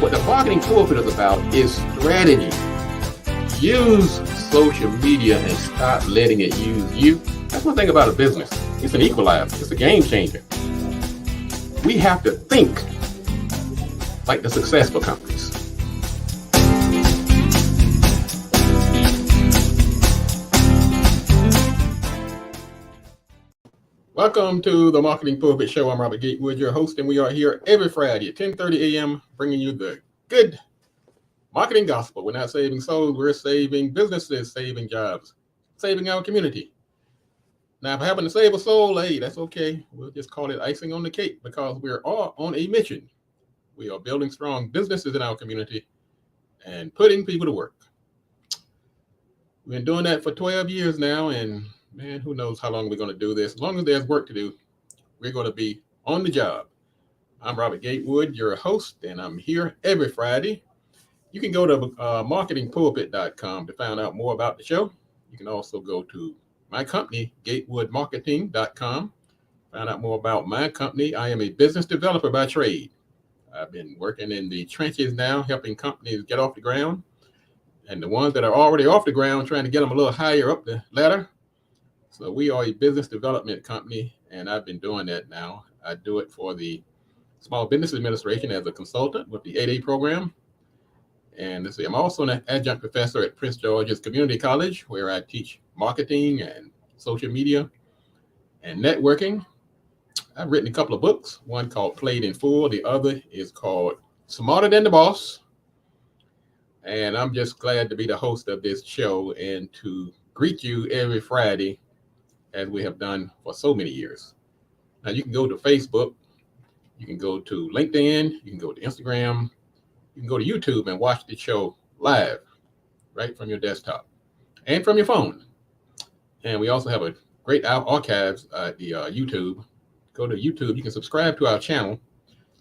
what the marketing pulpit is about is strategy. Use social media and stop letting it use you. That's one thing about a business. It's an equalizer. It's a game changer. We have to think like the successful companies. Welcome to the Marketing Pulpit Show. I'm Robert Gatewood, your host, and we are here every Friday at 10:30 a.m. bringing you the good marketing gospel. We're not saving souls, we're saving businesses, saving jobs, saving our community. Now, if I happen to save a soul, hey, that's okay. We'll just call it icing on the cake because we're all on a mission. We are building strong businesses in our community and putting people to work. We've been doing that for 12 years now, and man, who knows how long we're going to do this. As long as there's work to do, we're going to be on the job. I'm Robert Gatewood, your host, and I'm here every Friday. You can go to marketingpulpit.com to find out more about the show. You can also go to my company, gatewoodmarketing.com. Find out more about my company. I am a business developer by trade. I've been working in the trenches now, helping companies get off the ground. And the ones that are already off the ground, trying to get them a little higher up the ladder. So we are a business development company, and I've been doing that now. I do it for the Small Business Administration as a consultant with the 8A program. And let's see, I'm also an adjunct professor at Prince George's Community College, where I teach marketing and social media and networking. I've written a couple of books, one called Played in Full. The other is called Smarter Than the Boss. And I'm just glad to be the host of this show and to greet you every Friday, as we have done for so many years. Now, you can go to Facebook, you can go to LinkedIn, you can go to Instagram, you can go to YouTube and watch the show live, right from your desktop and from your phone. And we also have a great archives at the YouTube. Go to YouTube, you can subscribe to our channel.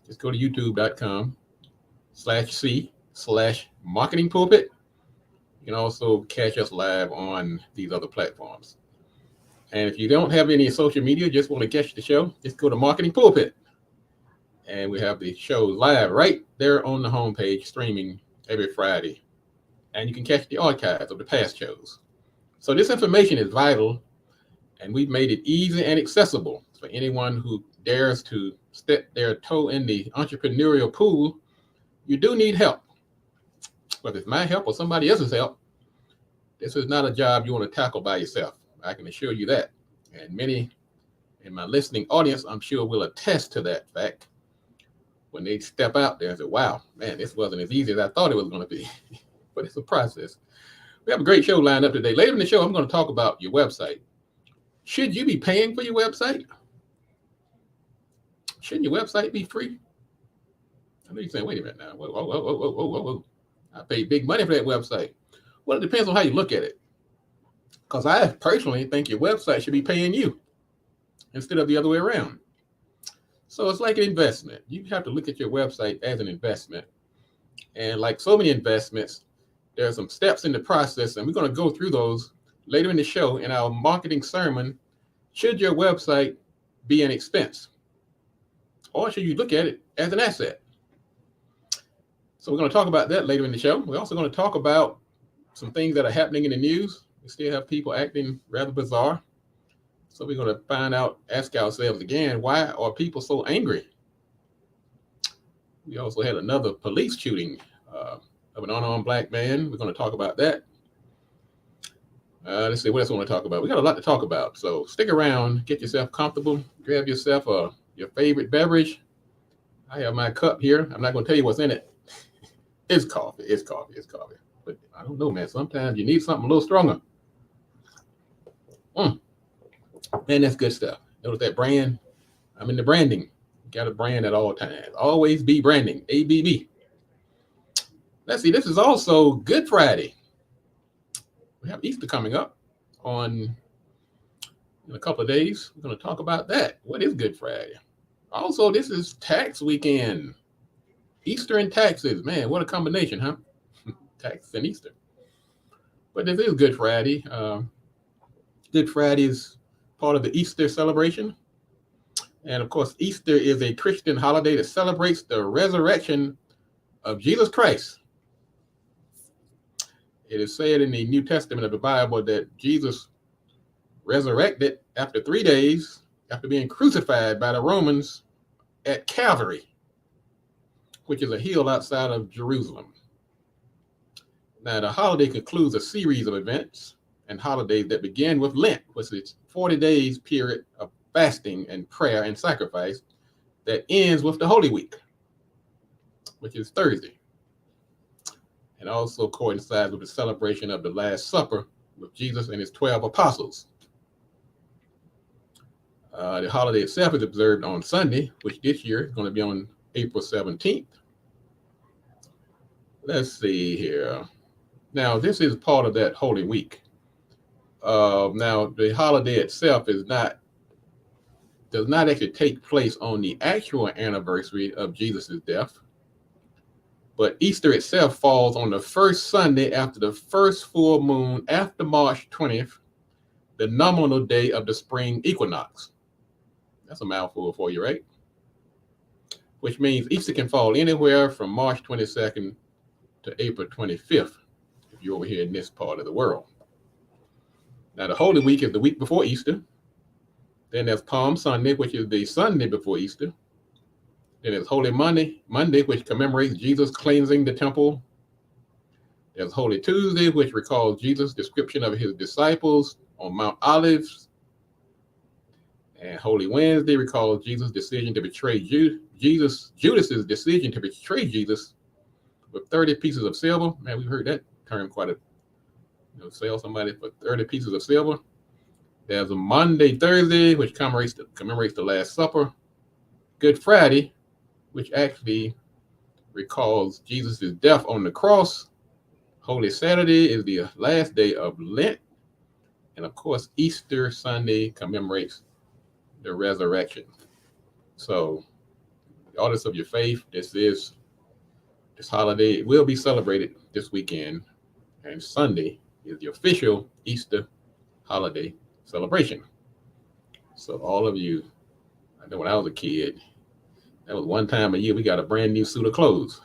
Just go to youtube.com/C/marketing pulpit. You can also catch us live on these other platforms. And if you don't have any social media, just want to catch the show, just go to Marketing Pulpit. And we have the show live right there on the homepage, streaming every Friday. And you can catch the archives of the past shows. So this information is vital, and we've made it easy and accessible for anyone who dares to step their toe in the entrepreneurial pool. You do need help. Whether it's my help or somebody else's help, this is not a job you want to tackle by yourself. I can assure you that. And many in my listening audience, I'm sure, will attest to that fact when they step out there and say, wow, man, this wasn't as easy as I thought it was going to be. But it's a process. We have a great show lined up today. Later in the show, I'm going to talk about your website. Should you be paying for your website? Shouldn't your website be free? I know you're saying, wait a minute now. Whoa. I paid big money for that website. Well, it depends on how you look at it. Because I personally think your website should be paying you instead of the other way around. So it's like an investment. You have to look at your website as an investment. And like so many investments, there are some steps in the process, and we're going to go through those later in the show in our marketing sermon. Should your website be an expense? Or should you look at it as an asset? So we're going to talk about that later in the show. We're also going to talk about some things that are happening in the news. We still have people acting rather bizarre. So we're going to ask ourselves again, why are people so angry? We also had another police shooting of an unarmed black man. We're going to talk about that. Let's see, what else we want to talk about? We got a lot to talk about. So stick around, get yourself comfortable, grab yourself your favorite beverage. I have my cup here. I'm not going to tell you what's in it. It's coffee. But I don't know, man. Sometimes you need something a little stronger. Man, that's good stuff. Notice that brand? I'm in the branding. Got a brand at all times. Always be branding. ABB. Let's see. This is also Good Friday. We have Easter coming up in a couple of days. We're going to talk about that. What is Good Friday? Also, this is tax weekend. Easter and taxes. Man, what a combination, huh? Taxes and Easter. But this is Good Friday. Good Friday is part of the Easter celebration. And of course, Easter is a Christian holiday that celebrates the resurrection of Jesus Christ. It is said in the New Testament of the Bible that Jesus resurrected after 3 days after being crucified by the Romans at Calvary, which is a hill outside of Jerusalem. Now, the holiday concludes a series of events and holidays that begin with Lent, which is 40 days period of fasting and prayer and sacrifice that ends with the Holy Week, which is Thursday, and also coincides with the celebration of the Last Supper with Jesus and his 12 apostles. The holiday itself is observed on Sunday, which this year is going to be on April 17th. Let's see here. Now, this is part of that Holy Week. Now, the holiday itself does not actually take place on the actual anniversary of Jesus' death, but Easter itself falls on the first Sunday after the first full moon after March 20th, the nominal day of the spring equinox. That's a mouthful for you, right? Which means Easter can fall anywhere from March 22nd to April 25th, if you're over here in this part of the world. Now, the Holy Week is the week before Easter. Then there's Palm Sunday, which is the Sunday before Easter. Then there's Holy Monday, which commemorates Jesus cleansing the temple. There's Holy Tuesday, which recalls Jesus' description of his disciples on Mount Olives. And Holy Wednesday recalls Jesus' decision to betray Judas's decision to betray Jesus with 30 pieces of silver. Man, we've heard that term quite sell somebody for 30 pieces of silver. There's a Monday, Thursday, which commemorates the Last Supper. Good Friday, which actually recalls Jesus' death on the cross. Holy Saturday is the last day of Lent. And of course, Easter Sunday commemorates the resurrection. So, regardless of your faith, this holiday will be celebrated this weekend. And Sunday is the official Easter holiday celebration. So all of you, I know when I was a kid, that was one time a year we got a brand new suit of clothes.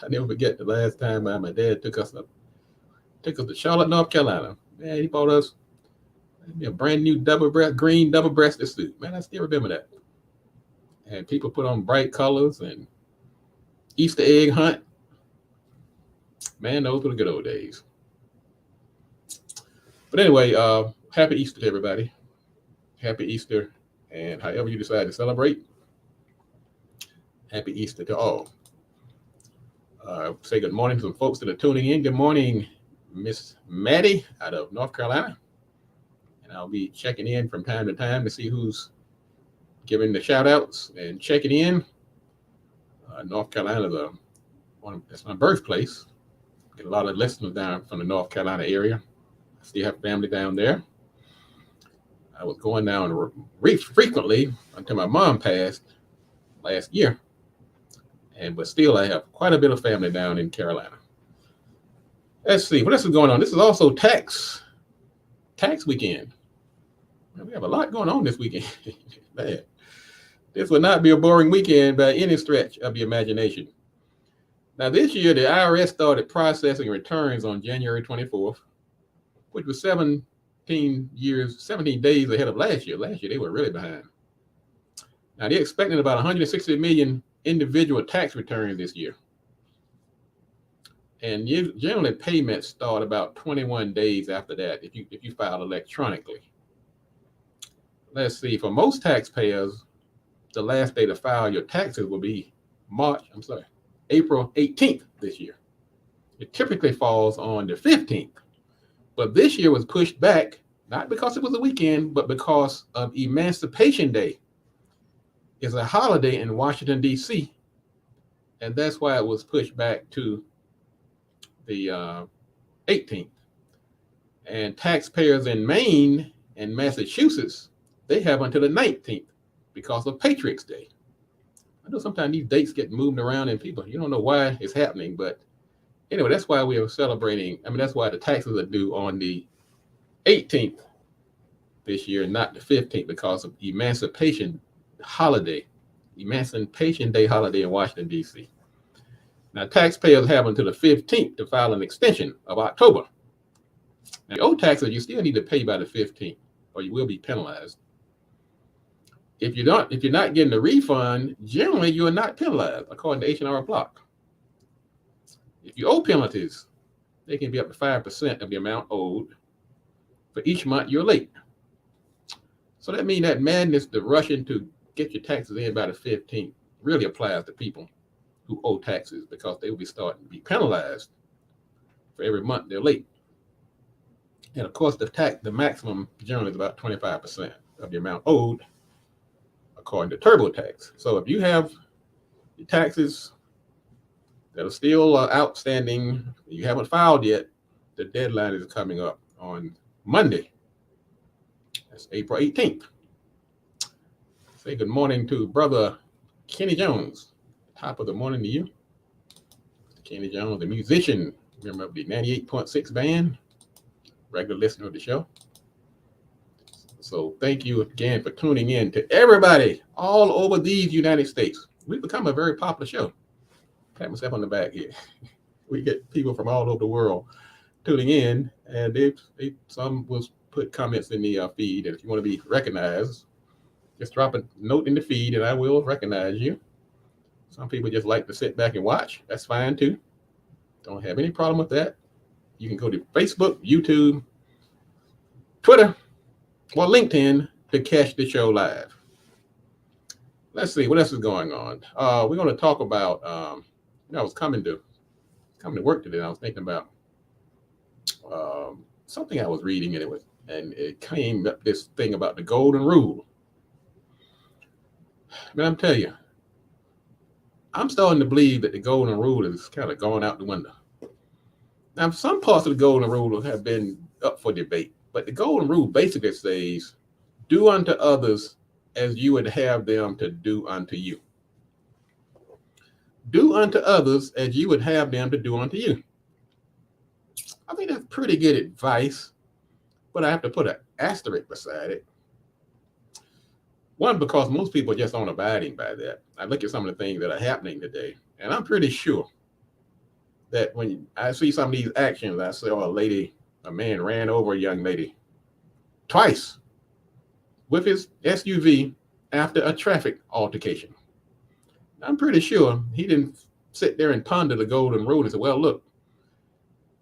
I never forget the last time my dad took us to Charlotte, North Carolina. Man, he bought us a brand new green double-breasted suit. Man, I still remember that. And people put on bright colors and Easter egg hunt. Man, those were the good old days. But anyway, happy Easter to everybody. Happy Easter. And however you decide to celebrate, happy Easter to all. Say good morning to some folks that are tuning in. Good morning, Miss Maddie out of North Carolina. And I'll be checking in from time to time to see who's giving the shout outs and checking in. North Carolina that's my birthplace. Get a lot of listeners down from the North Carolina area. I still have family down there. I was going down frequently until my mom passed last year. But still, I have quite a bit of family down in Carolina. Let's see, what else is going on? This is also tax weekend. We have a lot going on this weekend. Man, this will not be a boring weekend by any stretch of the imagination. Now, this year, the IRS started processing returns on January 24th, which was 17 days ahead of last year. Last year, they were really behind. Now, they're expecting about 160 million individual tax returns this year. And generally, payments start about 21 days after that if you file electronically. Let's see, for most taxpayers, the last day to file your taxes will be April 18th this year. It typically falls on the 15th, but this year was pushed back, not because it was a weekend, but because of Emancipation Day. It's a holiday in Washington, D.C., and that's why it was pushed back to the 18th. And taxpayers in Maine and Massachusetts, they have until the 19th because of Patriots Day. I know sometimes these dates get moved around and you don't know why it's happening, but anyway, that's why we are celebrating. That's why the taxes are due on the 18th this year, not the 15th, because of Emancipation Day holiday in Washington, D.C. Now, taxpayers have until the 15th to file an extension of October. Now, you owe taxes, you still need to pay by the 15th, or you will be penalized. If you're not getting a refund, generally you are not penalized, according to H&R Block. If you owe penalties, they can be up to 5% of the amount owed for each month you're late. So that means that madness, the rushing to get your taxes in by the 15th, really applies to people who owe taxes, because they will be starting to be penalized for every month they're late. And of course, the maximum generally is about 25% of the amount owed, according to TurboTax. So if you have your taxes that are still outstanding, you haven't filed yet, the deadline is coming up on Monday. That's April 18th. Say good morning to Brother Kenny Jones. Top of the morning to you. Kenny Jones, the musician, member of the 98.6 band, regular listener of the show. So thank you again for tuning in to everybody all over these United States. We've become a very popular show. Pat myself on the back here. We get people from all over the world tuning in, and some will put comments in the feed. And if you want to be recognized, just drop a note in the feed and I will recognize you. Some people just like to sit back and watch. That's fine too. Don't have any problem with that. You can go to Facebook, YouTube, Twitter, or LinkedIn to catch the show live. Let's see what else is going on. We're going to talk about. I was coming to work today. I was thinking about something I was reading, and it came up this thing about the golden rule. Man, I'm telling you, I'm starting to believe that the golden rule is kind of going out the window. Now, some parts of the golden rule have been up for debate, but the golden rule basically says, do unto others as you would have them to do unto you. Do unto others as you would have them to do unto you. I think that's pretty good advice, but I have to put an asterisk beside it. One, because most people just aren't abiding by that. I look at some of the things that are happening today, and I'm pretty sure that when I see some of these actions, I saw a man ran over a young lady twice with his SUV after a traffic altercation. I'm pretty sure he didn't sit there and ponder the golden rule and say, well, look,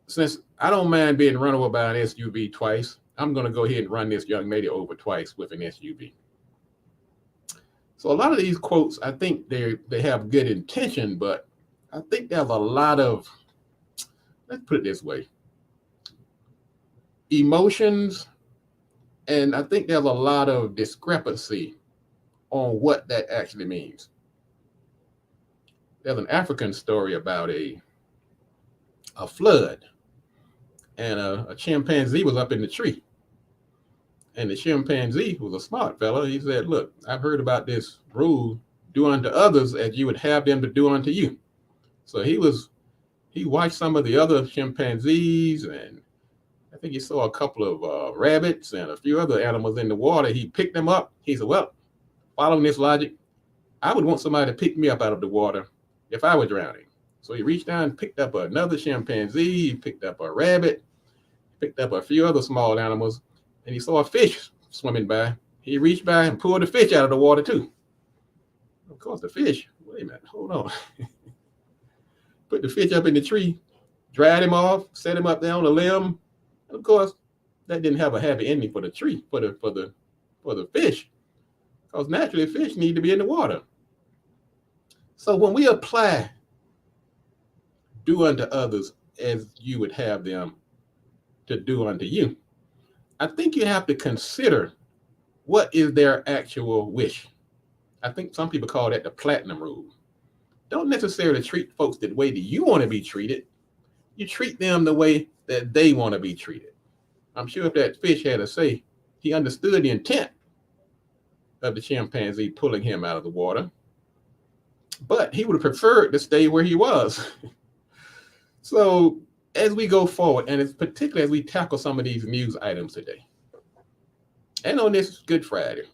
since I don't mind being run over by an SUV twice, I'm going to go ahead and run this young lady over twice with an SUV. So a lot of these quotes, I think they have good intention, but I think there's a lot of, let's put it this way, emotions, and I think there's a lot of discrepancy on what that actually means. There's an African story about a flood, and a chimpanzee was up in the tree. And the chimpanzee was a smart fellow. He said, look, I've heard about this rule, do unto others as you would have them to do unto you. So he watched some of the other chimpanzees, and I think he saw a couple of rabbits and a few other animals in the water. He picked them up. He said, well, following this logic, I would want somebody to pick me up out of the water if I were drowning. So he reached down and picked up another chimpanzee, he picked up a rabbit, picked up a few other small animals, and he saw a fish swimming by. He reached by and pulled the fish out of the water too. Of course, the fish, wait a minute, hold on. Put the fish up in the tree, dried him off, set him up there on a limb. And of course, that didn't have a happy ending for the tree, for the fish. Because naturally, fish need to be in the water. So when we apply do unto others as you would have them to do unto you, I think you have to consider what is their actual wish. I think some people call that the platinum rule. Don't necessarily treat folks the way that you want to be treated. You treat them the way that they want to be treated. I'm sure if that fish had a say, he understood the intent of the chimpanzee pulling him out of the water, but he would have preferred to stay where he was. So as we go forward, and it's particularly as we tackle some of these news items today, and on this Good Friday,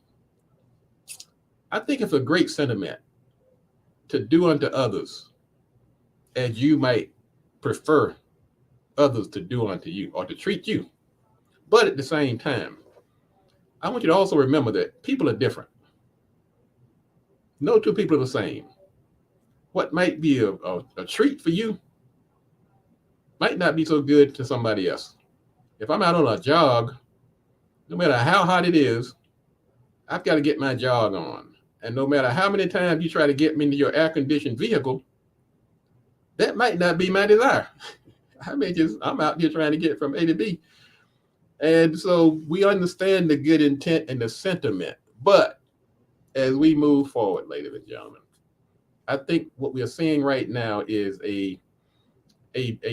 I think it's a great sentiment to do unto others as you might prefer others to do unto you or to treat you. But at the same time, I want you to also remember that people are different. No two people are the same. What might be a treat for you might not be so good to somebody else. If I'm out on a jog, no matter how hot it is, I've got to get my jog on. And no matter how many times you try to get me into your air-conditioned vehicle, that might not be my desire. I'm out here trying to get from A to B. And so we understand the good intent and the sentiment. But as we move forward, ladies and gentlemen, I think what we are seeing right now is a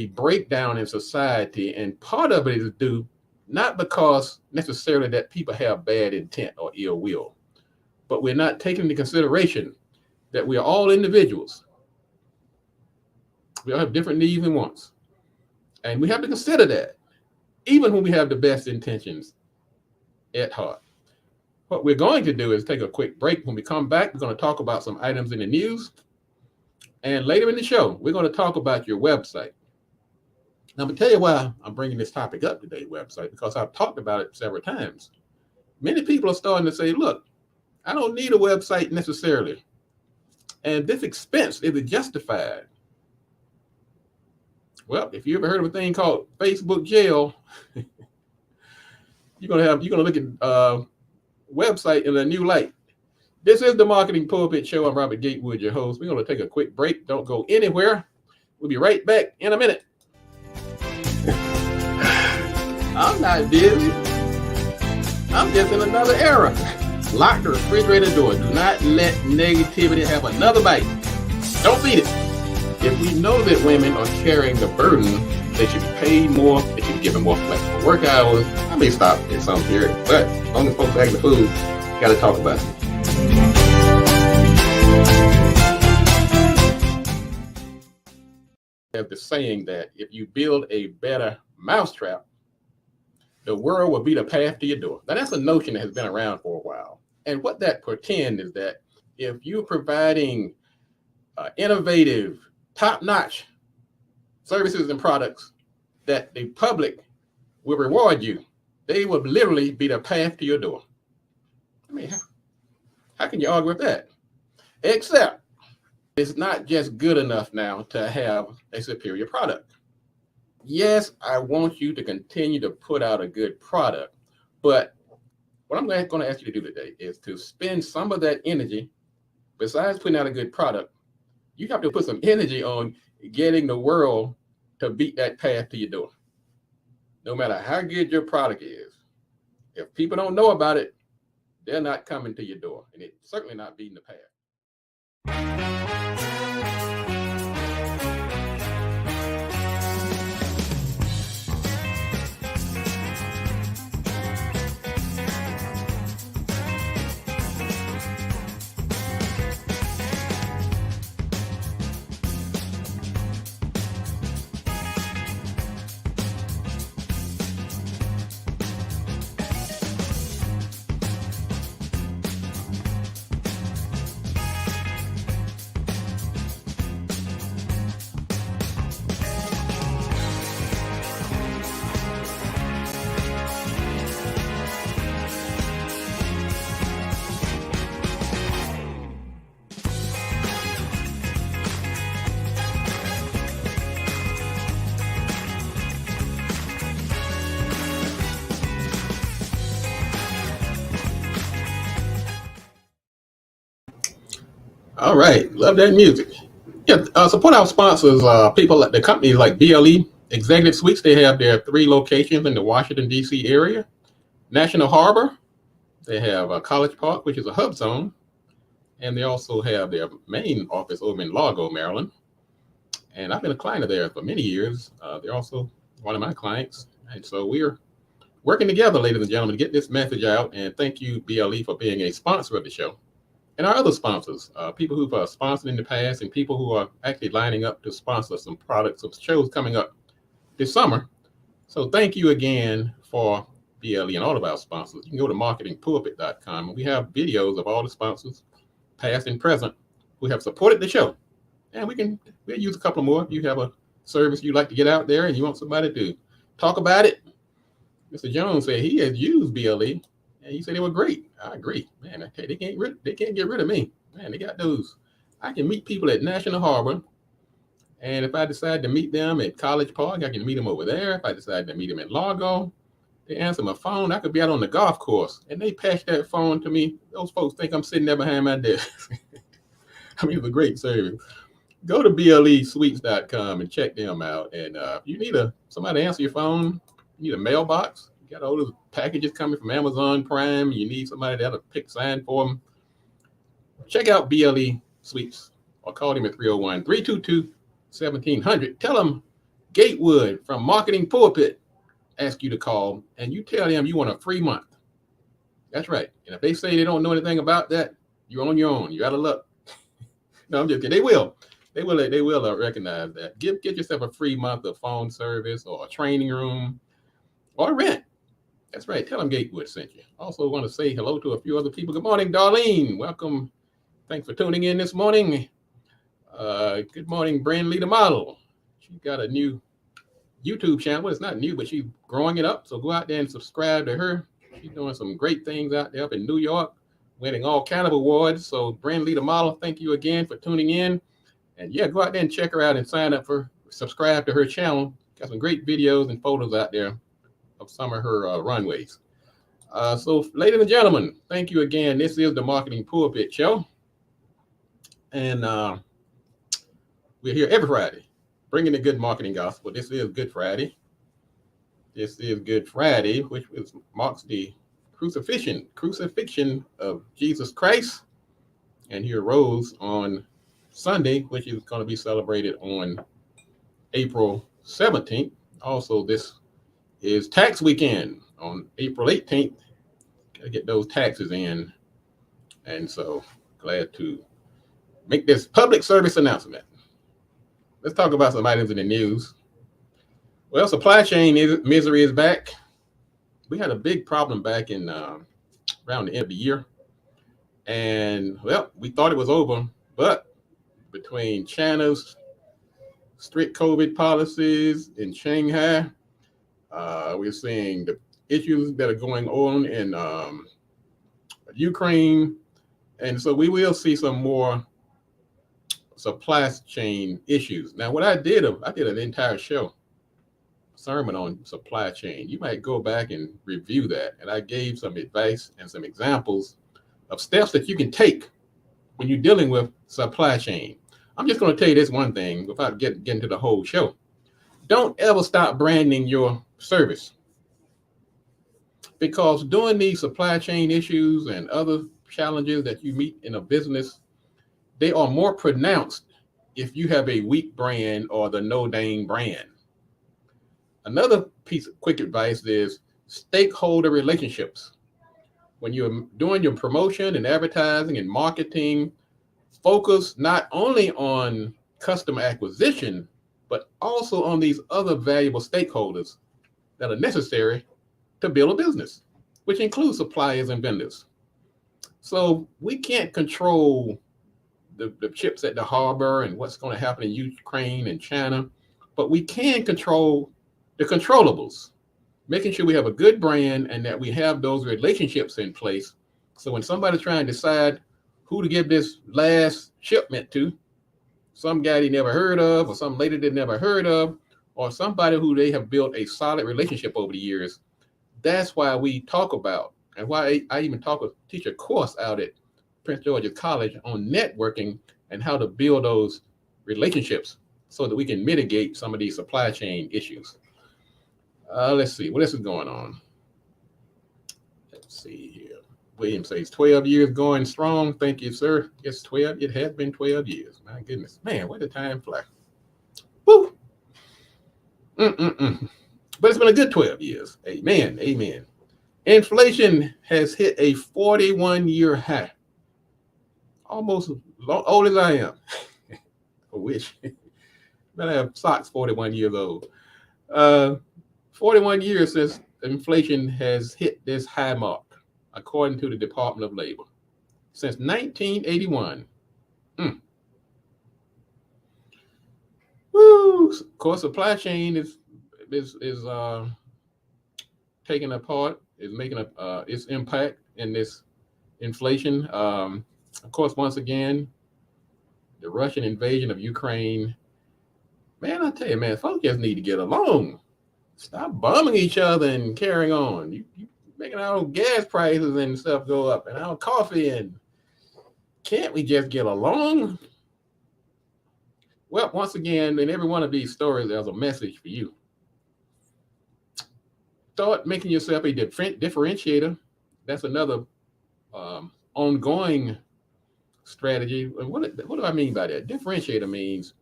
breakdown in society. And part of it is due not because necessarily that people have bad intent or ill will, but we're not taking into consideration that we are all individuals. We all have different needs and wants. And we have to consider that, even when we have the best intentions at heart. What we're going to do is take a quick break. When we come back, we're going to talk about some items in the news. And later in the show, we're going to talk about your website. Now, I'm going to tell you why I'm bringing this topic up today, website, because I've talked about it several times. Many people are starting to say, look, I don't need a website necessarily. And this expense, is it justified? Well, if you ever heard of a thing called Facebook jail, you're gonna look at website in a new light. This is the Marketing Pulpit Show. I'm Robert Gatewood, your host. We're gonna take a quick break. Don't go anywhere. We'll be right back in a minute. I'm not busy. I'm just in another era. Lock the refrigerator door. Do not let negativity have another bite. Don't feed it. If we know that women are carrying the burden, they should be paid more, they should be given more flexible work hours. I may stop at some period, but as long as folks back the food, got to talk about it. I have the saying that if you build a better mousetrap, the world will be the path to your door. Now, that's a notion that has been around for a while. And what that portends is that if you're providing innovative, top-notch services and products, that the public will reward you. They will literally be the path to your door. I mean, how can you argue with that? Except it's not just good enough now to have a superior product. Yes, I want you to continue to put out a good product, but what I'm going to ask you to do today is to spend some of that energy, besides putting out a good product, you have to put some energy on getting the world to beat that path to your door. No matter how good your product is, if people don't know about it, they're not coming to your door, and it's certainly not beating the path. All right, love that music. Yeah, support our sponsors, people like the companies like BLE Executive Suites. They have their 3 locations in the Washington, D.C. area. National Harbor, they have College Park, which is a hub zone. And they also have their main office over in Largo, Maryland. And I've been a client of theirs for many years. They're also one of my clients. And so we're working together, ladies and gentlemen, to get this message out. And thank you, BLE, for being a sponsor of the show. And our other sponsors, people who've sponsored in the past and people who are actually lining up to sponsor some products, some shows coming up this summer. So thank you again for BLE and all of our sponsors. You can go to marketingpulpit.com, and we have videos of all the sponsors, past and present, who have supported the show And we'll use a couple more. If you have a service you like to get out there and you want somebody to talk about it. Mr. Jones said he has used BLE and he said they were great. I agree. Man, okay, they can't get rid of me. Man, they got those. I can meet people at National Harbor. And if I decide to meet them at College Park, I can meet them over there. If I decide to meet them at Largo, they answer my phone. I could be out on the golf course and they patch that phone to me. Those folks think I'm sitting there behind my desk. I mean, it's a great service. Go to blesweets.com and check them out. And if you need somebody to answer your phone, you need a mailbox, you got all those packages coming from Amazon Prime, you need somebody that'll pick sign for them, check out BLE Sweeps or call them at 301-322-1700. Tell them Gatewood from Marketing Pulpit ask you to call, and you tell them you want a free month. That's right. And if they say they don't know anything about that, you're on your own. You're out of luck. No, I'm just kidding. They will recognize that. Get yourself a free month of phone service or a training room or rent. That's right. Tell them Gatewood sent you. Also want to say hello to a few other people. Good morning, Darlene. Welcome. Thanks for tuning in this morning. Good morning, Brandley the model. She's got a new YouTube channel. Well, it's not new, but she's growing it up. So go out there and subscribe to her. She's doing some great things out there up in New York, winning all kind of awards. So Brandley the model, thank you again for tuning in. And yeah, go out there and check her out and subscribe to her channel. Got some great videos and photos out there of some of her runways. So ladies and gentlemen, thank you again. This is the Marketing Pulpit Show. And we're here every Friday, bringing the good marketing gospel. This is Good Friday. This is Good Friday, which marks the crucifixion of Jesus Christ. And he arose on Sunday, which is going to be celebrated on April 17th. Also, this is tax weekend on April 18th. Gotta get those taxes in. And so glad to make this public service announcement. Let's talk about some items in the news. Well, supply chain misery is back. We had a big problem back in around the end of the year. And well, we thought it was over, but between China's strict COVID policies in Shanghai, we're seeing the issues that are going on in Ukraine. And so we will see some more supply chain issues. Now, what I did an entire sermon on supply chain. You might go back and review that. And I gave some advice and some examples of steps that you can take when you're dealing with supply chain. I'm just going to tell you this one thing without getting into the whole show. Don't ever stop branding your service, because during these supply chain issues and other challenges that you meet in a business, they are more pronounced if you have a weak brand or the no-name brand. Another piece of quick advice is stakeholder relationships. When you're doing your promotion and advertising and marketing, focus not only on customer acquisition, but also on these other valuable stakeholders that are necessary to build a business, which includes suppliers and vendors. So we can't control the chips at the harbor and what's going to happen in Ukraine and China, but we can control the controllables, making sure we have a good brand and that we have those relationships in place. So when somebody's trying to decide who to give this last shipment to, some guy they never heard of, or some lady they never heard of, or somebody who they have built a solid relationship over the years, that's why we talk about, and why I even teach a course out at Prince George's College on networking and how to build those relationships so that we can mitigate some of these supply chain issues. Let's see, what else is going on? Let's see here. William says 12 years going strong. Thank you, sir. Yes, 12. It has been 12 years. My goodness. Man, where did time fly? Woo! But it's been a good 12 years. Amen. Amen. Inflation has hit a 41-year high. Almost old as I am. I wish. But I have socks 41 years old. 41 years since inflation has hit this high mark, according to the Department of Labor. Since 1981. Of course, supply chain is taking apart, is making its impact in this inflation. Of course, once again, the Russian invasion of Ukraine. Man, I tell you, man, folks just need to get along. Stop bombing each other and carrying on. You making our gas prices and stuff go up, and our coffee, and can't we just get along? Well, once again, in every one of these stories, there's a message for you. Start making yourself a differentiator. That's another ongoing strategy. What do I mean by that? Differentiator means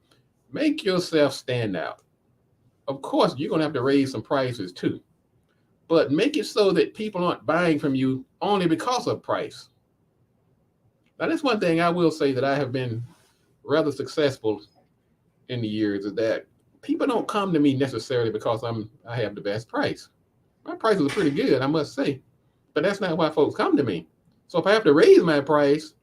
make yourself stand out. Of course, you're going to have to raise some prices too, but make it so that people aren't buying from you only because of price. Now, that's one thing I will say that I have been rather successful in the years, is that people don't come to me necessarily because I have the best price. My prices are pretty good, I must say, but that's not why folks come to me. So if I have to raise my price,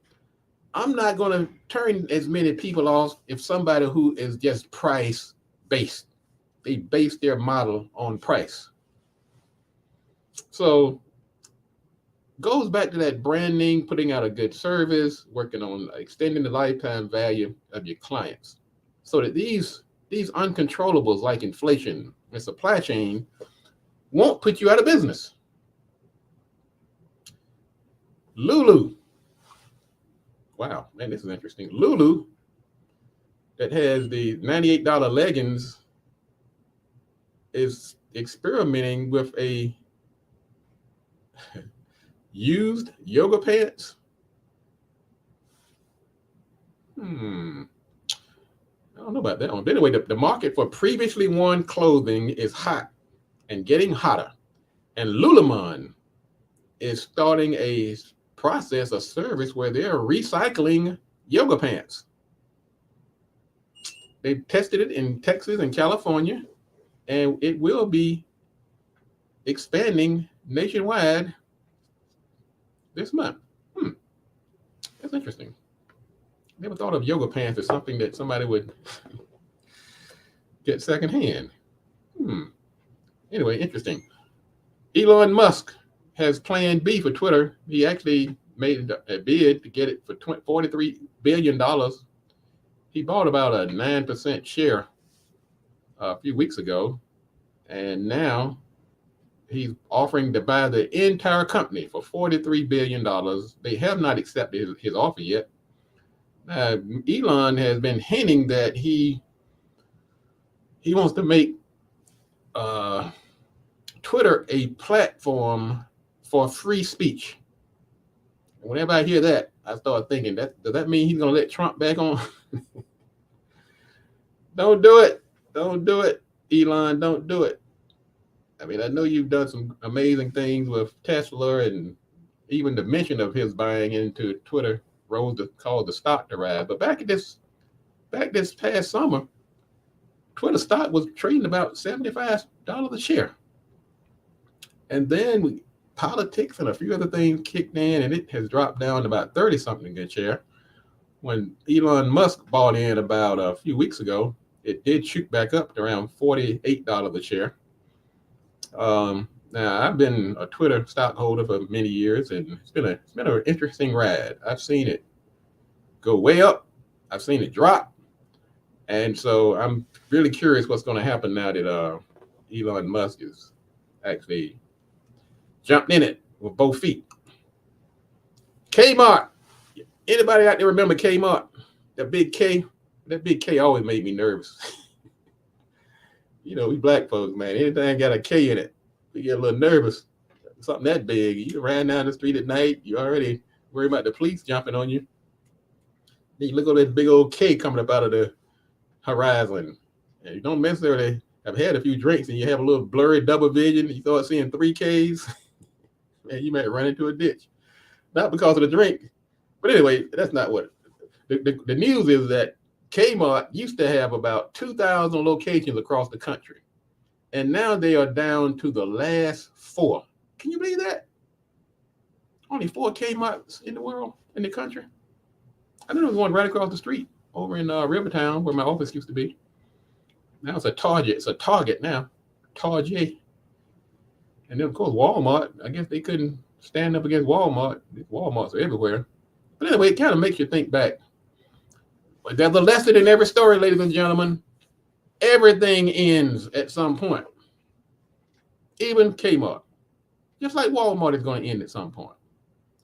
I'm not going to turn as many people off if somebody who is just price based. They base their model on price. So goes back to that branding, putting out a good service, working on extending the lifetime value of your clients, so that these uncontrollables like inflation and supply chain won't put you out of business. Lulu. Wow, man, this is interesting. Lulu, that has the $98 leggings, is experimenting with a used yoga pants. I don't know about that one. But anyway, the market for previously worn clothing is hot and getting hotter. And Lululemon is starting a process, a service where they're recycling yoga pants. They've tested it in Texas and California, and it will be expanding nationwide this month. That's interesting. Never thought of yoga pants as something that somebody would get secondhand. Anyway, interesting. Elon Musk has Plan B for Twitter. He actually made a bid to get it for $43 billion. He bought about a 9% share a few weeks ago, and now he's offering to buy the entire company for $43 billion. They have not accepted his offer yet. Elon has been hinting that he wants to make Twitter a platform for free speech. And whenever I hear that, I start thinking, does that mean he's going to let Trump back on? Don't do it. Don't do it, Elon. Don't do it. I mean, I know you've done some amazing things with Tesla, and even the mention of his buying into Twitter caused the stock to rise. But back this past summer, Twitter stock was trading about $75 a share. And then politics and a few other things kicked in, and it has dropped down to about 30-something a share. When Elon Musk bought in about a few weeks ago, it did shoot back up to around $48 a share. Now, I've been a Twitter stockholder for many years, and it's been an interesting ride. I've seen it go way up. I've seen it drop. And so I'm really curious what's going to happen now that Elon Musk is actually jumped in it with both feet. Kmart. Anybody out there remember Kmart? That big K? That big K always made me nervous. You know, we black folks, man, anything got a K in it, we get a little nervous. Something that big, you ran down the street at night, you already worry about the police jumping on you. Then you look at that big old K coming up out of the horizon. And you don't necessarily have had a few drinks and you have a little blurry double vision, you start seeing 3 Ks, man, you might run into a ditch. Not because of the drink. But anyway, that's not what. The news is that Kmart used to have about 2,000 locations across the country. And now they are down to the last 4. Can you believe that? Only 4 Kmarts in the world, in the country. I know there was one right across the street over in Rivertown where my office used to be. Now it's a Target. It's a Target now. Target. And then, of course, Walmart. I guess they couldn't stand up against Walmart. Walmarts are everywhere. But anyway, it kind of makes you think back. But there's a lesson in every story, ladies and gentlemen. Everything ends at some point. Even Kmart. Just like Walmart is going to end at some point.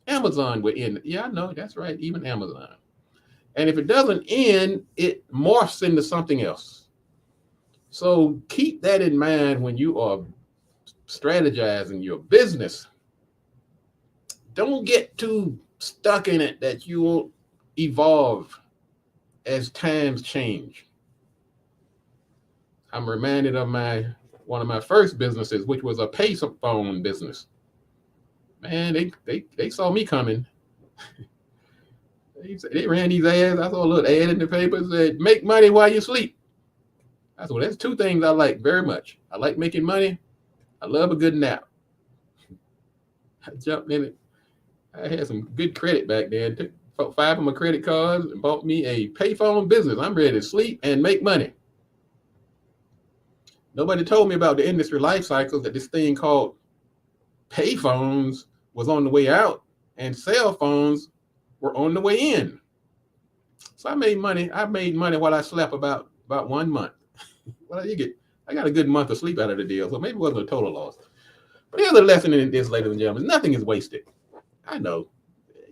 Amazon will end. Yeah, I know. That's right. Even Amazon. And if it doesn't end, it morphs into something else. So keep that in mind when you are strategizing your business. Don't get too stuck in it that you won't evolve as times change. I'm reminded of one of my first businesses, which was a payphone business. Man, they saw me coming. They ran these ads. I saw a little ad in the paper that said, "Make money while you sleep." That's two things I like very much. I like making money. I love a good nap. I jumped in it. I had some good credit back then. Took 5 of my credit cards and bought me a payphone business. I'm ready to sleep and make money. Nobody told me about the industry life cycles that this thing called payphones was on the way out and cell phones were on the way in. So I made money. I made money while I slept about 1 month. Well, I got a good month of sleep out of the deal, so maybe it wasn't a total loss. But here's a lesson in this, ladies and gentlemen. Nothing is wasted. I know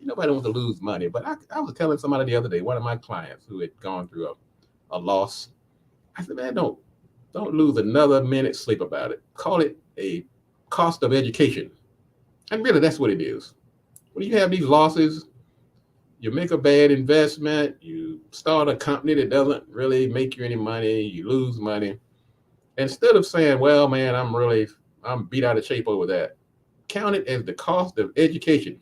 nobody wants to lose money, but I was telling somebody the other day, one of my clients who had gone through a loss. I said, man, don't lose another minute's sleep about it. Call it a cost of education. And really, that's what it is. When you have these losses, you make a bad investment, you start a company that doesn't really make you any money, you lose money. Instead of saying, well, man, I'm beat out of shape over that, count it as the cost of education.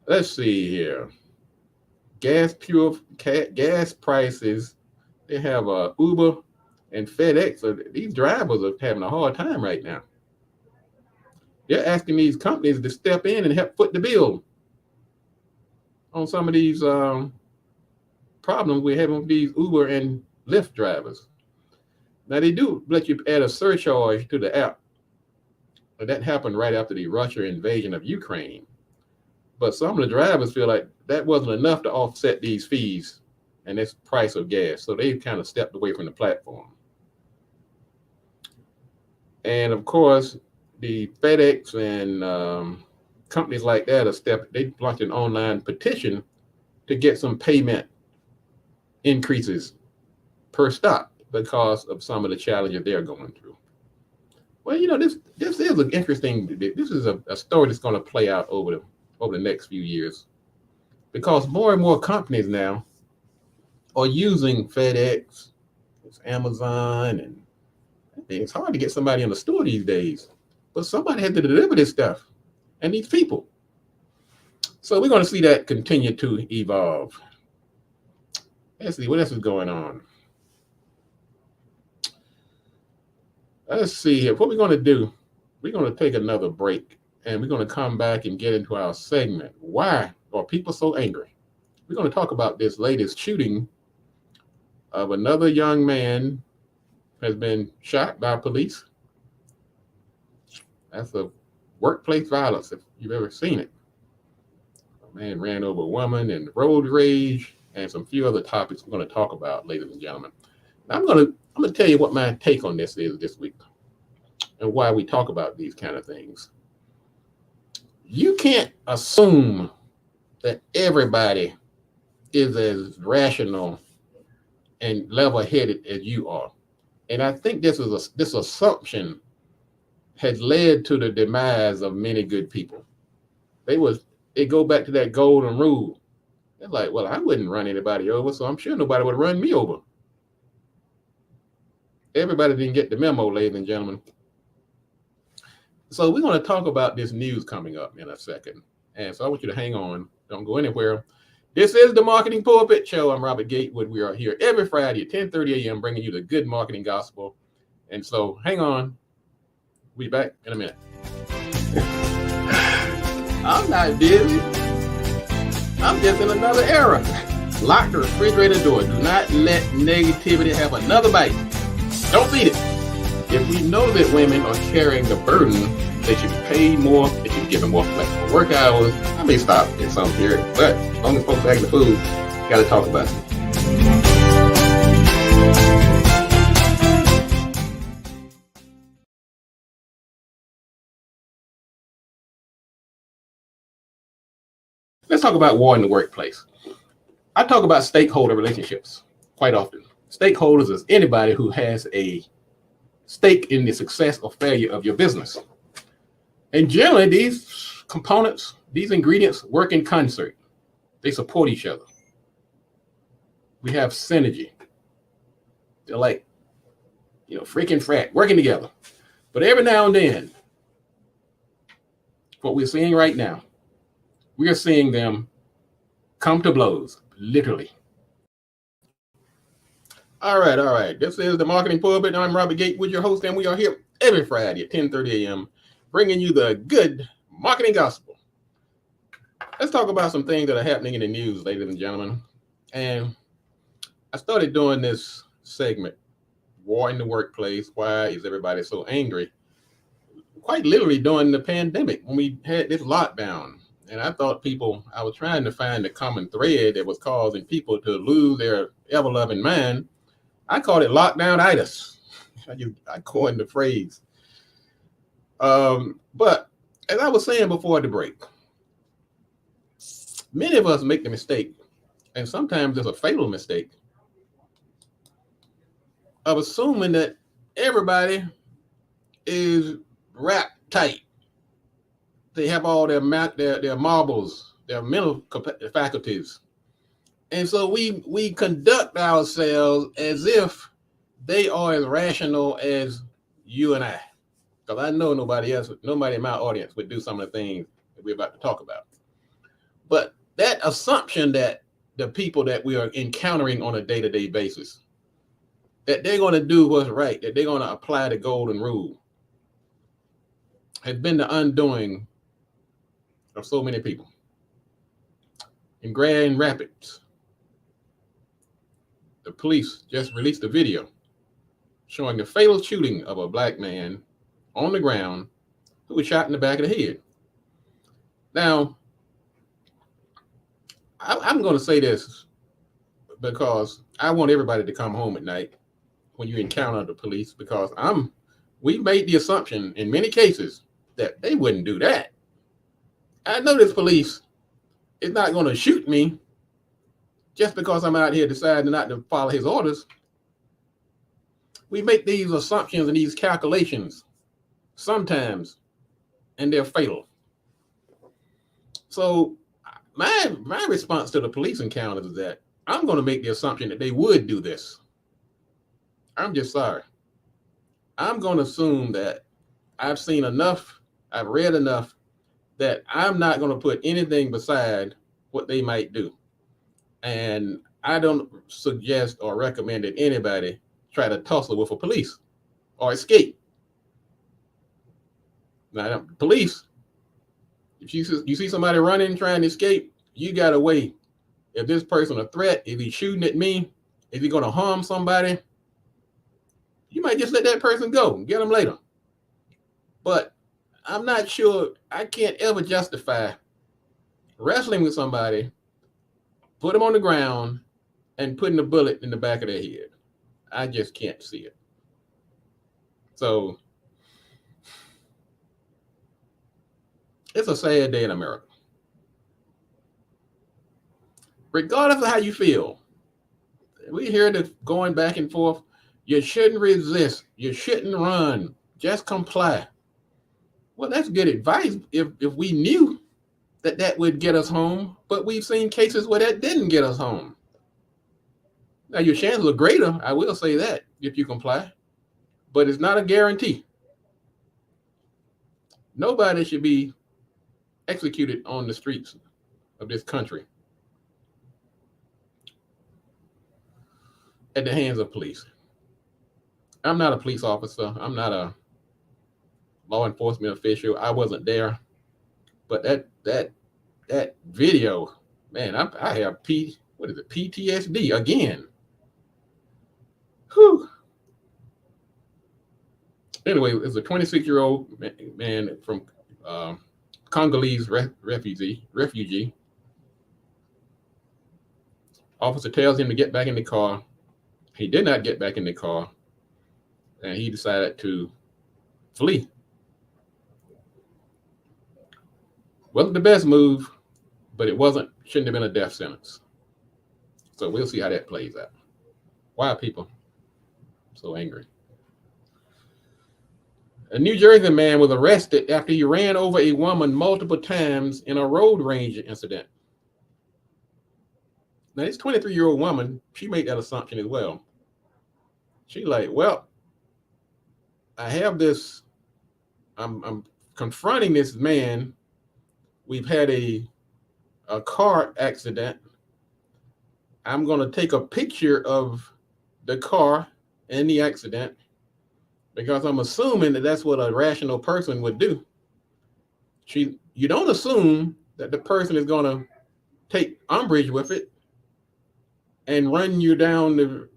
Let's see here. Gas prices. They have Uber and FedEx. So these drivers are having a hard time right now. They're asking these companies to step in and help foot the bill on some of these problems we're having with these Uber and Lyft drivers. Now, they do let you add a surcharge to the app. But that happened right after the Russia invasion of Ukraine. But some of the drivers feel like that wasn't enough to offset these fees and this price of gas. So they kind of stepped away from the platform. And of course, the FedEx and companies like that they launched an online petition to get some payment increases per stop because of some of the challenges they're going through. Well, this is an interesting. This is a story that's going to play out over the next few years, because more and more companies now are using FedEx, it's Amazon, and it's hard to get somebody in the store these days. But somebody had to deliver this stuff and these people. So we're going to see that continue to evolve. Let's see what else is going on. Let's see here. What we're going to do, we're going to take another break and we're going to come back and get into our segment. Why are people so angry? We're going to talk about this latest shooting of another young man has been shot by police. That's a workplace violence, if you've ever seen it. A man ran over a woman and road rage and some few other topics we're going to talk about, ladies and gentlemen. Now, I'm going to tell you what my take on this is this week and why we talk about these kind of things. You can't assume that everybody is as rational and level-headed as you are. And I think this assumption has led to the demise of many good people. They go back to that golden rule. They're like, well, I wouldn't run anybody over, so I'm sure nobody would run me over. Everybody didn't get the memo, ladies and gentlemen. So we're going to talk about this news coming up in a second. And so I want you to hang on. Don't go anywhere. This is the Marketing Pulpit Show. I'm Robert Gatewood. We are here every Friday at 10:30 a.m. bringing you the good marketing gospel. And so hang on. We'll be back in a minute. I'm not busy. I'm just in another era. Lock the refrigerator door. Do not let negativity have another bite. Don't feed it. If we know that women are carrying the burden, they should be paid more, they should be given more flexible work hours. I may stop in some period, but as long as folks bagging the food, got to talk about it. Let's talk about war in the workplace. I talk about stakeholder relationships quite often. Stakeholders is anybody who has a stake in the success or failure of your business. And generally, these components, these ingredients work in concert. They support each other. We have synergy. They're like, freaking frat, working together. But every now and then, what we're seeing right now, we are seeing them come to blows, literally. All right. This is the Marketing Pulpit. I'm Robert Gatewood, your host, and we are here every Friday at 10:30 a.m. bringing you the good marketing gospel. Let's talk about some things that are happening in the news, ladies and gentlemen. And I started doing this segment, War in the Workplace. Why is everybody so angry? Quite literally during the pandemic when we had this lockdown. And I thought I was trying to find the common thread that was causing people to lose their ever-loving mind. I called it lockdown-itis. I coined the phrase. But as I was saying before the break, many of us make the mistake, and sometimes it's a fatal mistake, of assuming that everybody is wrapped tight. They have all their marbles, their mental faculties. And so we conduct ourselves as if they are as rational as you and I. Because I know nobody in my audience would do some of the things that we're about to talk about. But that assumption that the people that we are encountering on a day-to-day basis, that they're going to do what's right, that they're going to apply the golden rule, has been the undoing of so many people. In Grand Rapids, the police just released a video showing the fatal shooting of a black man on the ground who was shot in the back of the head. Now, I'm going to say this because I want everybody to come home at night when you encounter the police, because we made the assumption in many cases that they wouldn't do that. I know this police is not going to shoot me just because I'm out here deciding not to follow his orders. We make these assumptions and these calculations sometimes, and they're fatal. So my response to the police encounters is that I'm going to make the assumption that they would do this. I'm just sorry. I'm going to assume that I've seen enough, I've read enough, that I'm not going to put anything beside what they might do. And I don't suggest or recommend that anybody try to tussle with the police or escape. Now, police, if you see somebody running, trying to escape, you got to wait. If this person a threat, if he's shooting at me, if he's going to harm somebody, you might just let that person go and get them later. But I'm not sure, I can't ever justify wrestling with somebody, put them on the ground, and putting a bullet in the back of their head. I just can't see it. So it's a sad day in America. Regardless of how you feel, we hear this going back and forth. You shouldn't resist. You shouldn't run. Just comply. Well, that's good advice if we knew that would get us home, but we've seen cases where that didn't get us home. Now, your chances are greater, I will say that, if you comply, but it's not a guarantee. Nobody should be executed on the streets of this country at the hands of police. I'm not a police officer. I'm not a law enforcement official. I wasn't there. But that video, man, I have what is it, PTSD again. Whew. Anyway, it's a 26-year-old man from Congolese refugee. Officer tells him to get back in the car. He did not get back in the car, and he decided to flee. Wasn't the best move, but it shouldn't have been a death sentence. So we'll see how that plays out. Why are people so angry? A New Jersey man was arrested after he ran over a woman multiple times in a road rage incident. Now, this 23-year-old woman, she made that assumption as well. She like, well, I have this, I'm confronting this man. We've had a car accident. I'm going to take a picture of the car and the accident because I'm assuming that that's what a rational person would do. You don't assume that the person is going to take umbrage with it and run you down the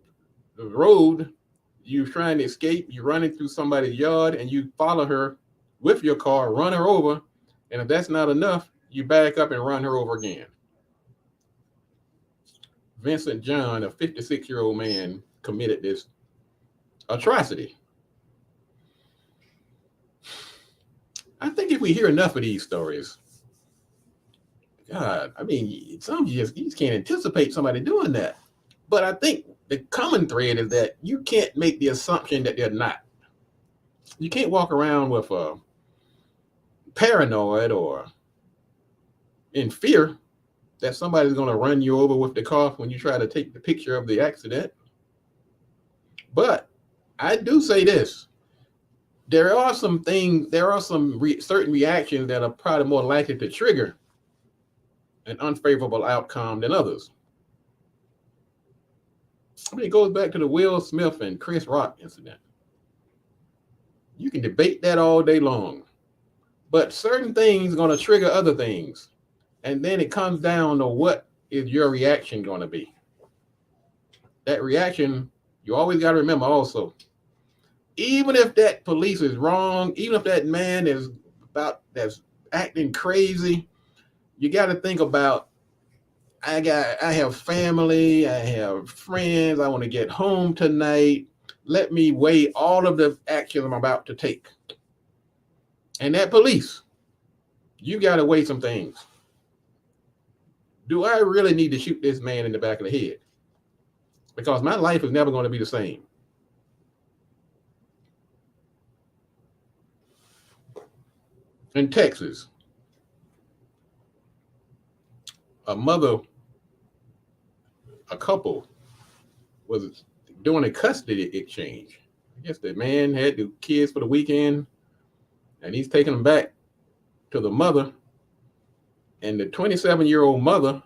road. You're trying to escape. You're running through somebody's yard and you follow her with your car, run her over. And if that's not enough, you back up and run her over again. Vincent John, a 56-year-old man, committed this atrocity. I think if we hear enough of these stories, God, I mean, some of you just can't anticipate somebody doing that. But I think the common thread is that you can't make the assumption that they're not. You can't walk around with a paranoid or in fear that somebody's going to run you over with the car when you try to take the picture of the accident. But I do say this. There are some certain reactions that are probably more likely to trigger an unfavorable outcome than others. I mean, it goes back to the Will Smith and Chris Rock incident. You can debate that all day long, but certain things are going to trigger other things. And then it comes down to what is your reaction going to be. That reaction, you always got to remember also, even if that police is wrong, even if that man that's acting crazy, you got to think about, I have family, I have friends, I want to get home tonight. Let me weigh all of the actions I'm about to take. And that police, you got to weigh some things. Do I really need to shoot this man in the back of the head? Because my life is never going to be the same. In Texas, a couple was doing a custody exchange. I guess the man had the kids for the weekend, and he's taking them back to the mother. And the 27-year-old mother,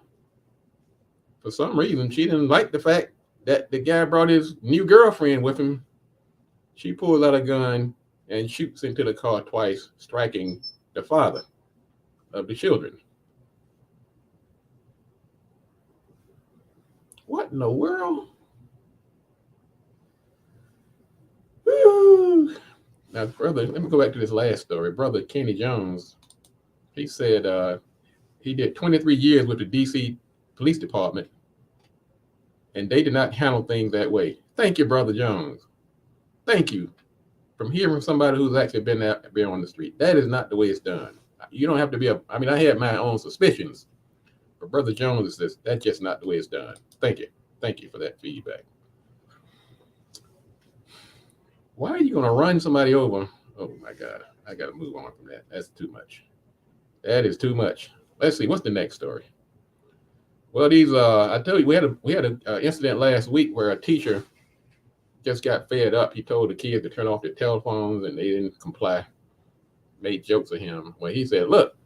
for some reason, she didn't like the fact that the guy brought his new girlfriend with him. She pulls out a gun and shoots into the car twice, striking the father of the children. What in the world? Woo. Now, brother, let me go back to this last story. Brother Kenny Jones, he said he did 23 years with the D.C. Police Department, and they did not handle things that way. Thank you, Brother Jones. Thank you. From hearing from somebody who's actually been on the street, that is not the way it's done. You don't have to be I had my own suspicions, but Brother Jones says that's just not the way it's done. Thank you. Thank you for that feedback. Why are you going to run somebody over? Oh my God. I got to move on from that. That's too much. That is too much. Let's see. What's the next story? Well, I tell you, we had an incident last week where a teacher just got fed up. He told the kids to turn off their telephones and they didn't comply. Made jokes of him. Well, he said, look,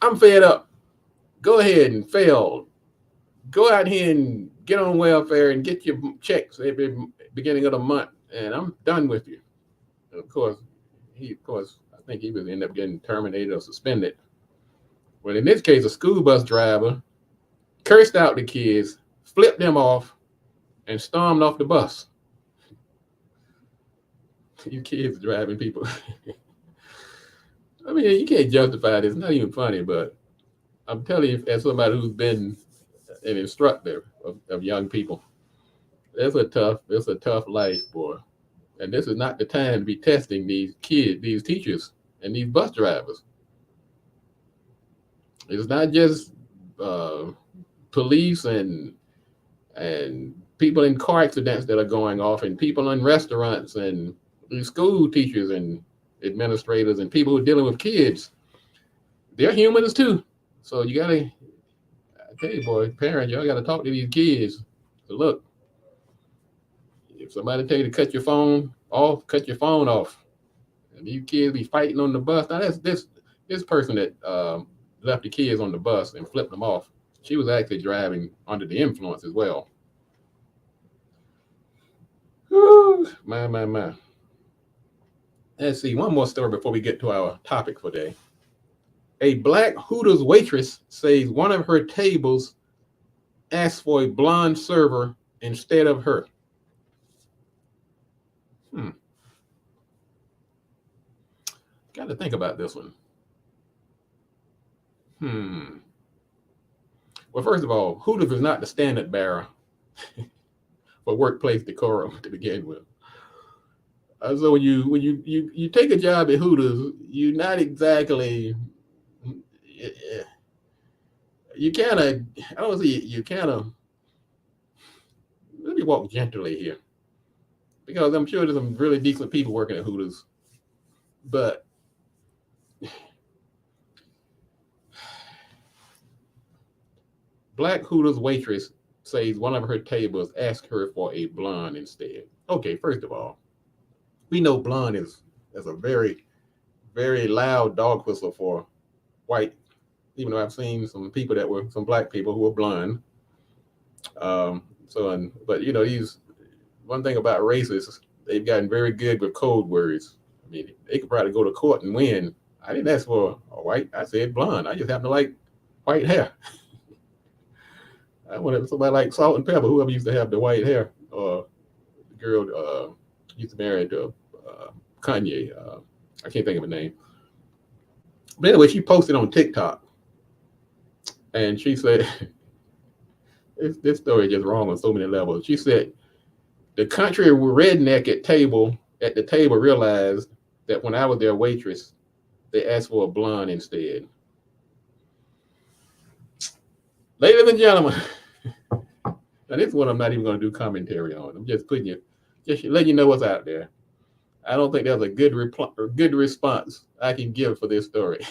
I'm fed up. Go ahead and fail. Go out here and get on welfare and get your checks every beginning of the month. And I'm done with you. And of course, I think he would end up getting terminated or suspended. Well, in this case, a school bus driver cursed out the kids, flipped them off, and stormed off the bus. You kids driving people. I mean, you can't justify this. It's not even funny, but I'm telling you, as somebody who's been an instructor of young people, it's a tough life, boy. And this is not the time to be testing these kids, these teachers, and these bus drivers. It's not just police and people in car accidents that are going off, and people in restaurants, and school teachers and administrators, and people who are dealing with kids. They're humans too. So you gotta, I tell you, boy, parents, y'all gotta talk to these kids. So look, if somebody tell you to cut your phone off, cut your phone off. And these kids be fighting on the bus. Now that's this person that left the kids on the bus and flipped them off. She was actually driving under the influence as well. Whew, my. Let's see, one more story before we get to our topic for today. A black Hooters waitress says one of her tables asked for a blonde server instead of her. Got to think about this one. Well, first of all, Hooters is not the standard bearer for workplace decorum to begin with. So when you take a job at Hooters, you're not exactly, you kind of, I don't see, you kind of, let me walk gently here, because I'm sure there's some really decent people working at Hooters, but black Hooters waitress says one of her tables asked her for a blonde instead. Okay, first of all, we know blonde is a very, very loud dog whistle for white, even though I've seen some black people who were blonde. But you know, one thing about racists, they've gotten very good with code words. I mean, they could probably go to court and win. I didn't ask for a white, I said blonde. I just happen to like white hair. I wanted somebody like Salt and Pepper, whoever used to have the white hair, or the girl used to marry to Kanye. I can't think of her name. But anyway, she posted on TikTok, and she said, this story is just wrong on so many levels. She said, the country redneck at the table realized that when I was their waitress, they asked for a blonde instead. Ladies and gentlemen, now this one I'm not even going to do commentary on. I'm just letting you know what's out there. I don't think there's a good response I can give for this story.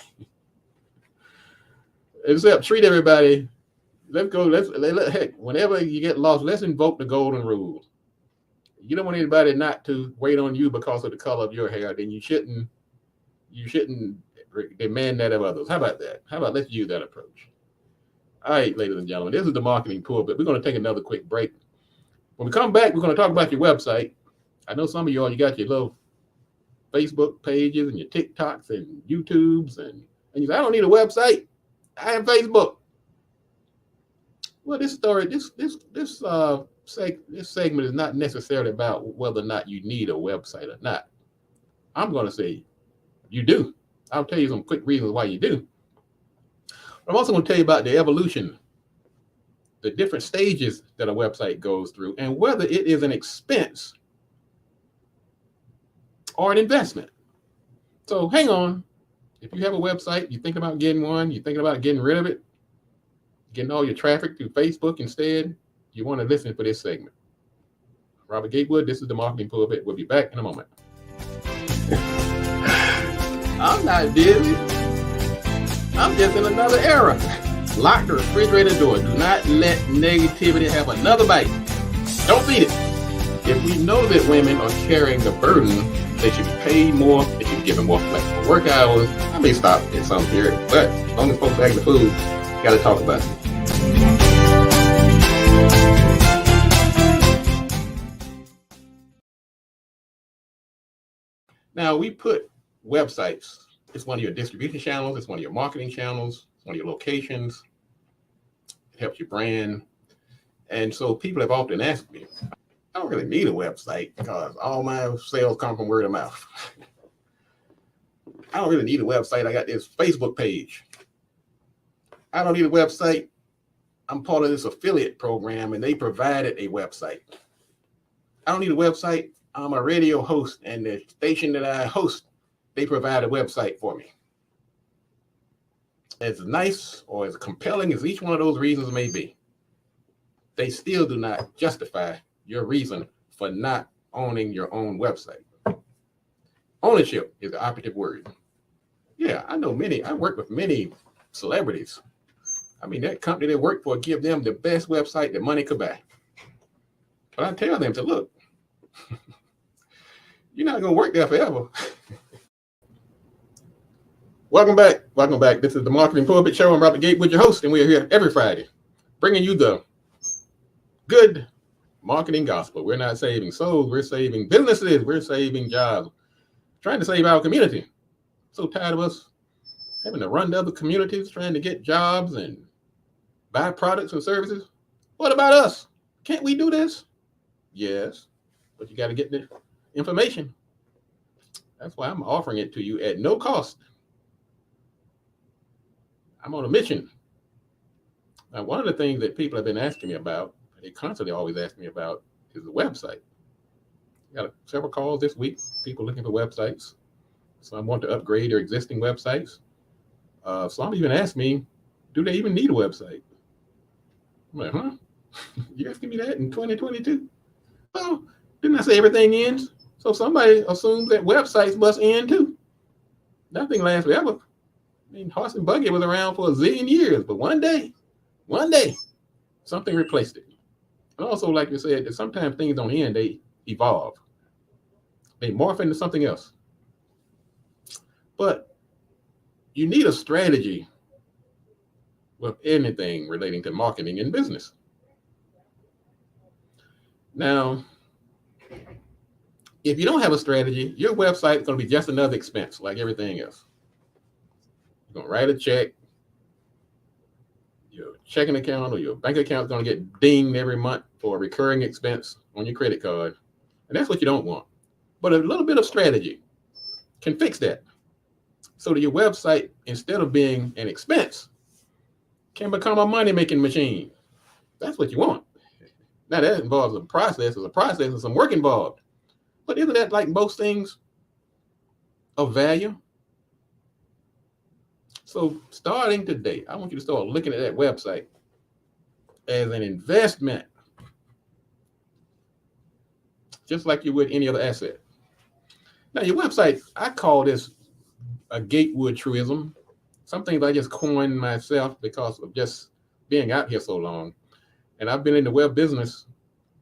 Except treat everybody. Heck, whenever you get lost, let's invoke the golden rule. You don't want anybody not to wait on you because of the color of your hair, then you shouldn't demand that of others. How about that? How about let's use that approach? All right, ladies and gentlemen, this is the Marketing Pulpit. We're going to take another quick break. When we come back, we're going to talk about your website. I know some of y'all, you got your little Facebook pages and your TikToks and YouTubes, and you say, I don't need a website. I have Facebook. Well, this segment is not necessarily about whether or not you need a website or not. I'm going to say you do. I'll tell you some quick reasons why you do. I'm also going to tell you about the evolution, the different stages that a website goes through, and whether it is an expense or an investment. So hang on. If you have a website, you're thinking about getting one, you're thinking about getting rid of it, getting all your traffic through Facebook instead, you want to listen for this segment. Robert Gatewood, this is the Marketing Pulpit. We'll be back in a moment. I'm not busy. I'm just in another era. Lock the refrigerator door. Do not let negativity have another bite. Don't feed it. If we know that women are carrying the burden, they should be paid more. They should be given more flexible work hours. I may stop at some period, but as long as folks bag the food, got to talk about it. Now, we put websites, it's one of your distribution channels, it's one of your marketing channels, it's one of your locations. helps your brand. And so people have often asked me, I don't really need a website because all my sales come from word of mouth. I don't really need a website. I got this Facebook page. I don't need a website. I'm part of this affiliate program and they provided a website. I don't need a website. I'm a radio host and the station that I host, they provide a website for me. As nice or as compelling as each one of those reasons may be, they still do not justify your reason for not owning your own website. Ownership is the operative word. Yeah, I know I work with many celebrities. I mean, that company they work for give them the best website that money could buy. But I tell them to look, you're not going to work there forever. Welcome back. This is the Marketing Pulpit Show. I'm Robert Gatewood, your host, and we are here every Friday bringing you the good marketing gospel. We're not saving souls. We're saving businesses. We're saving jobs. Trying to save our community. So tired of us having to run to other communities, trying to get jobs and buy products and services. What about us? Can't we do this? Yes, but you got to get the information. That's why I'm offering it to you at no cost. I'm on a mission. Now, one of the things that people have been asking me about, they constantly always ask me about, is the website. I got several calls this week, people looking for websites. Some want to upgrade their existing websites. Some even ask me, do they even need a website? I'm like, huh? You asking me that in 2022? Well, didn't I say everything ends? So somebody assumes that websites must end too. Nothing lasts forever. I mean, horse and buggy was around for a zillion years, but one day, something replaced it. And also, like you said, that sometimes things don't end, they evolve. They morph into something else. But you need a strategy with anything relating to marketing and business. Now, if you don't have a strategy, your website is going to be just another expense like everything else. You're going to write a check. Your checking account or your bank account is going to get dinged every month for a recurring expense on your credit card. And that's what you don't want. But a little bit of strategy can fix that. So that your website, instead of being an expense, can become a money-making machine. That's what you want. Now that involves a process. There's a process and some work involved. But isn't that like most things of value? So starting today, I want you to start looking at that website as an investment, just like you would any other asset. Now your website, I call this a Gatewood truism. Some things I just coined myself because of just being out here so long. And I've been in the web business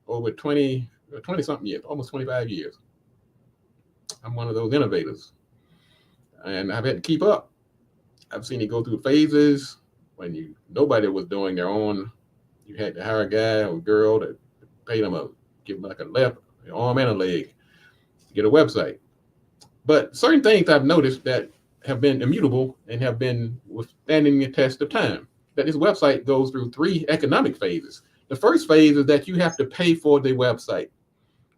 over 20 something years, almost 25 years. I'm one of those innovators. And I've had to keep up. I've seen it go through phases when nobody was doing their own. You had to hire a guy or a girl to pay them give them like a left, an arm and a leg to get a website. But certain things I've noticed that have been immutable and have been withstanding the test of time. That this website goes through 3 economic phases. The first phase is that you have to pay for the website.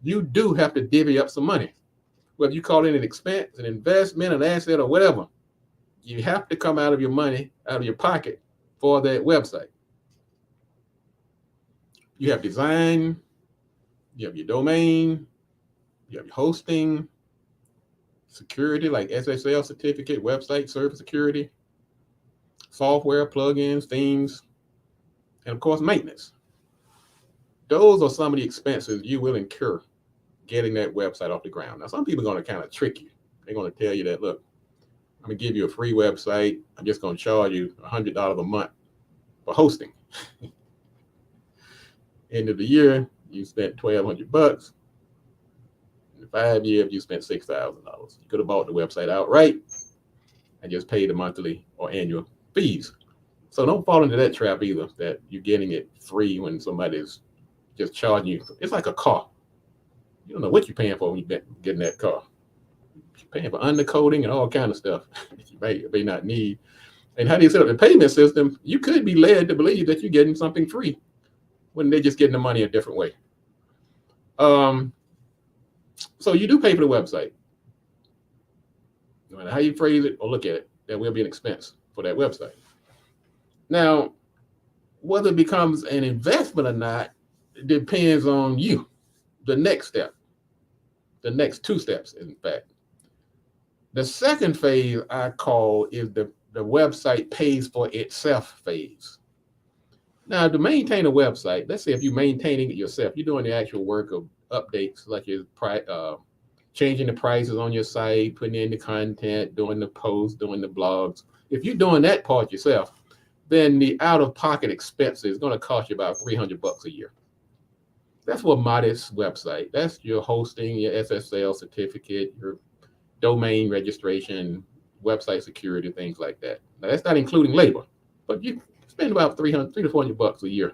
You do have to divvy up some money. Whether you call it an expense, an investment, an asset, or whatever, you have to come out of your money, out of your pocket for that website. You have design, you have your domain, you have your hosting, security like SSL certificate, website server security, software, plugins, themes, and of course, maintenance. Those are some of the expenses you will incur getting that website off the ground. Now, some people are going to kind of trick you. They're going to tell you that, look, I'm going to give you a free website. I'm just going to charge you $100 a month for hosting. End of the year, you spent $1,200. In 5 years, you spent $6,000. You could have bought the website outright and just paid the monthly or annual fees. So don't fall into that trap either, that you're getting it free when somebody's just charging you. It's like a car. You don't know what you're paying for when you're getting that car. You're paying for undercoating and all kind of stuff that you may not need. And how do you set up the payment system? You could be led to believe that you're getting something free when they're just getting the money a different way. So you do pay for the website. No matter how you phrase it or look at it, there will be an expense for that website. Now, whether it becomes an investment or not depends on you. The next step, the next two steps, in fact. The second phase I call is the website pays for itself phase. Now, to maintain a website, let's say if you're maintaining it yourself, you're doing the actual work of updates, like your changing the prices on your site, putting in the content, doing the posts, doing the blogs. If you're doing that part yourself, then the out-of-pocket expense is going to cost you about $300 a year. That's for a modest website. That's your hosting, your SSL certificate, your domain registration, website security, things like that. Now, that's not including labor, but you spend about $300 to $400 a year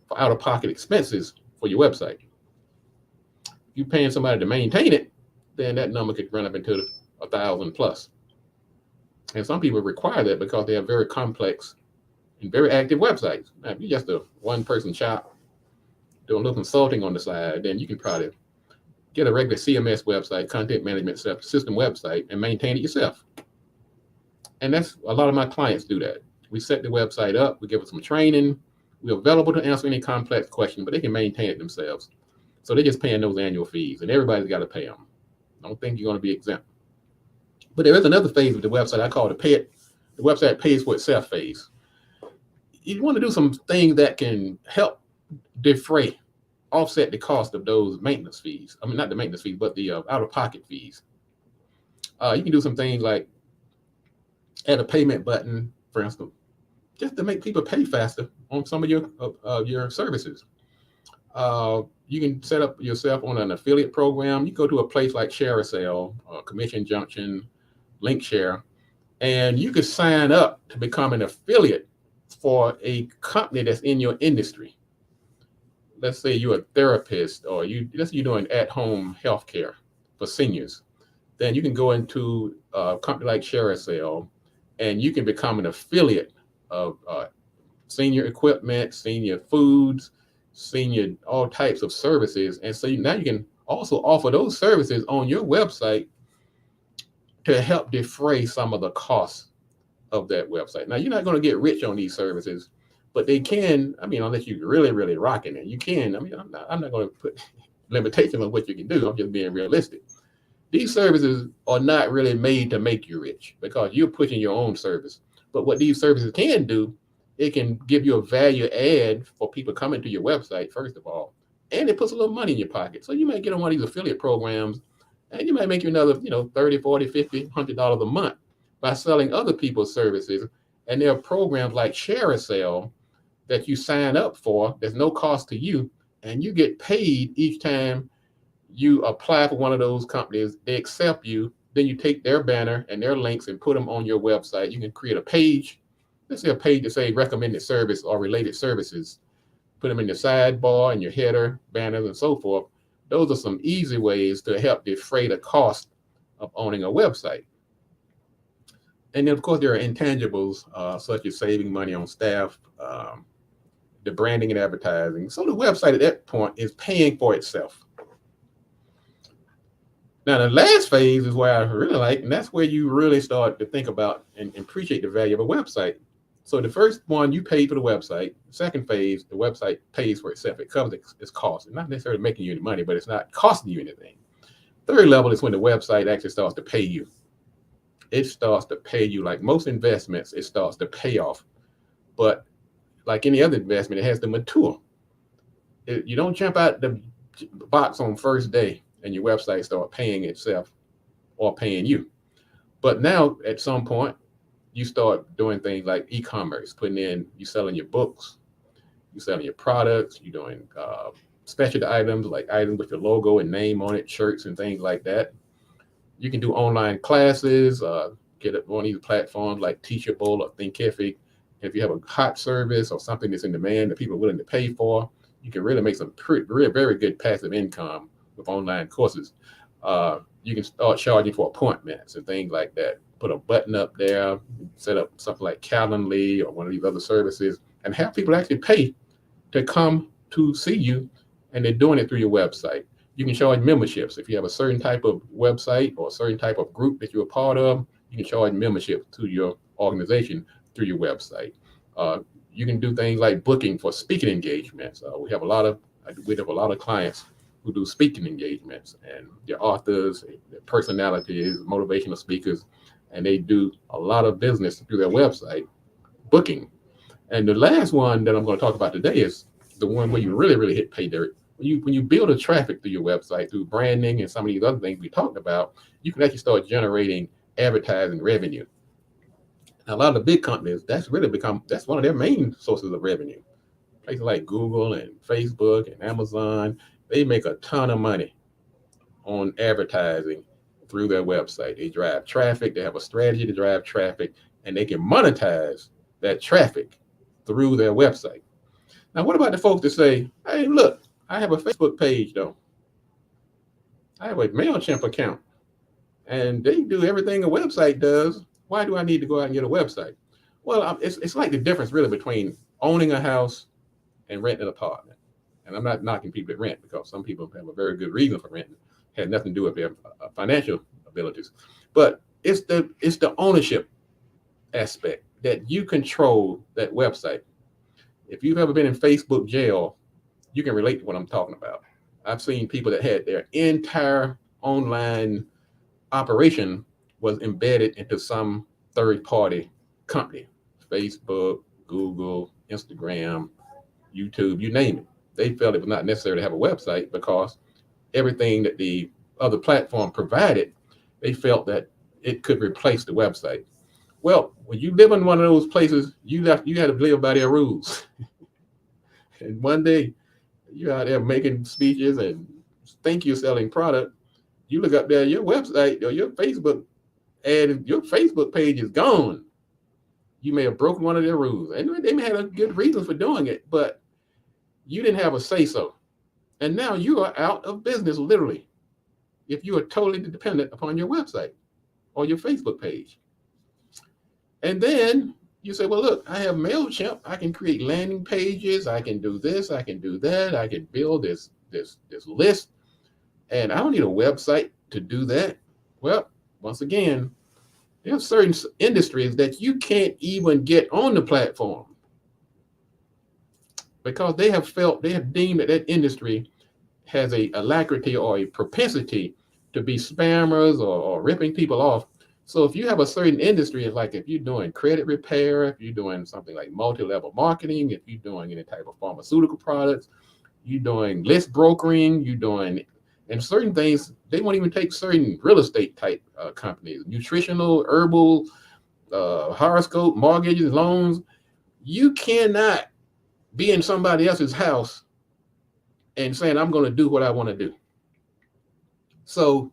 for out-of-pocket expenses for your website. If you're paying somebody to maintain it, then that number could run up into 1,000 plus. And some people require that because they have very complex and very active websites. Now, if you're just a one-person shop doing a little consulting on the side, then you can probably get a regular CMS website, content management system website, and maintain it yourself. And that's a lot of my clients do that. We set the website up, we give them some training, we're available to answer any complex question, but they can maintain it themselves. So they're just paying those annual fees, and everybody's got to pay them. I don't think you're going to be exempt. But there is another phase of the website I call the website pays for itself phase. You want to do some things that can help offset the cost of those maintenance fees. I mean, not the maintenance fees, but the out-of-pocket fees. You can do some things like add a payment button, for instance, just to make people pay faster on some of your services. You can set up yourself on an affiliate program. You go to a place like ShareASale, Commission Junction, LinkShare, and you can sign up to become an affiliate for a company that's in your industry. Let's say you're a therapist, or let's say you're doing at-home healthcare for seniors. Then you can go into a company like ShareASale, and you can become an affiliate of senior equipment, senior foods, senior all types of services. And so now you can also offer those services on your website to help defray some of the costs of that website. Now, you're not going to get rich on these services, but they can, I mean, unless you're really, really rocking it, you can. I mean, I'm not going to put limitations on what you can do. I'm just being realistic. These services are not really made to make you rich because you're pushing your own service. But what these services can do, it can give you a value add for people coming to your website, first of all, and it puts a little money in your pocket. So you might get on one of these affiliate programs, and you might make you another, $30, $40, $50, $100 a month by selling other people's services. And there are programs like ShareASale that you sign up for. There's no cost to you, and you get paid each time you apply for one of those companies. They accept you. Then you take their banner and their links and put them on your website. You can create a page. Let's say a page to say recommended service or related services. Put them in your sidebar and your header, banners, and so forth. Those are some easy ways to help defray the cost of owning a website. And then, of course, there are intangibles such as saving money on staff, the branding and advertising. So the website at that point is paying for itself. Now, the last phase is where I really like, and that's where you really start to think about and appreciate the value of a website. So the first one, you pay for the website. The second phase, the website pays for itself. It covers its cost. It's not necessarily making you any money, but it's not costing you anything. Third level is when the website actually starts to pay you. It starts to pay you. Like most investments, it starts to pay off. But like any other investment, it has to mature. You don't jump out the box on first day and your website start paying itself or paying you. But now at some point, you start doing things like e-commerce, you selling your books, you selling your products, you're doing specialty items, like items with your logo and name on it, shirts and things like that. You can do online classes, get it on these platforms like Teachable or Thinkific. If you have a hot service or something that's in demand that people are willing to pay for, you can really make some very good passive income with online courses. You can start charging for appointments and things like that. put a button up there, set up something like Calendly or one of these other services, and have people actually pay to come to see you, and they're doing it through your website. You can charge memberships. If you have a certain type of website or a certain type of group that you're a part of, you can charge membership to your organization through your website. Uh, you can do things like booking for speaking engagements. We have a lot of clients who do speaking engagements, and they're authors, they're personalities, motivational speakers, and they do a lot of business through their website booking. And the last one that I'm going to talk about today is the one where you really, really hit pay dirt. When you build a traffic through your website through branding and some of these other things we talked about, you can actually start generating advertising revenue. Now, a lot of the big companies, that's one of their main sources of revenue. Places like Google and Facebook and Amazon, they make a ton of money on advertising through their website. They drive traffic, they have a strategy to drive traffic, and they can monetize that traffic through their website. Now, what about the folks that say, hey, look, I have a Facebook page though. I have a MailChimp account, and they do everything a website does. Why do I need to go out and get a website? Well, it's like the difference really between owning a house and renting an apartment. And I'm not knocking people that rent, because some people have a very good reason for renting. It had nothing to do with their financial abilities. But it's the ownership aspect that you control that website. If you've ever been in Facebook jail, you can relate to what I'm talking about. I've seen people that had their entire online operation was embedded into some third party company, Facebook, Google, Instagram, YouTube, you name it. They felt it was not necessary to have a website because everything that the other platform provided, they felt that it could replace the website. Well, when you live in one of those places, you had to live by their rules. And one day you're out there making speeches and think you're selling product. You look up there, your website or your Facebook ad, your Facebook page is gone. You may have broken one of their rules. And they may have a good reason for doing it, but you didn't have a say so. And now you are out of business, literally, if you are totally dependent upon your website or your Facebook page. And then you say, well, look, I have MailChimp. I can create landing pages. I can do this. I can do that. I can build this list. And I don't need a website to do that. Well, once again, there are certain industries that you can't even get on the platform because they have deemed that industry has a alacrity or a propensity to be spammers or ripping people off. So if you have a certain industry, like if you're doing credit repair, if you're doing something like multi-level marketing, if you're doing any type of pharmaceutical products, you're doing list brokering, and certain things, they won't even take certain real estate type companies, nutritional, herbal, horoscope, mortgages, loans. You cannot be in somebody else's house and saying, I'm going to do what I want to do. So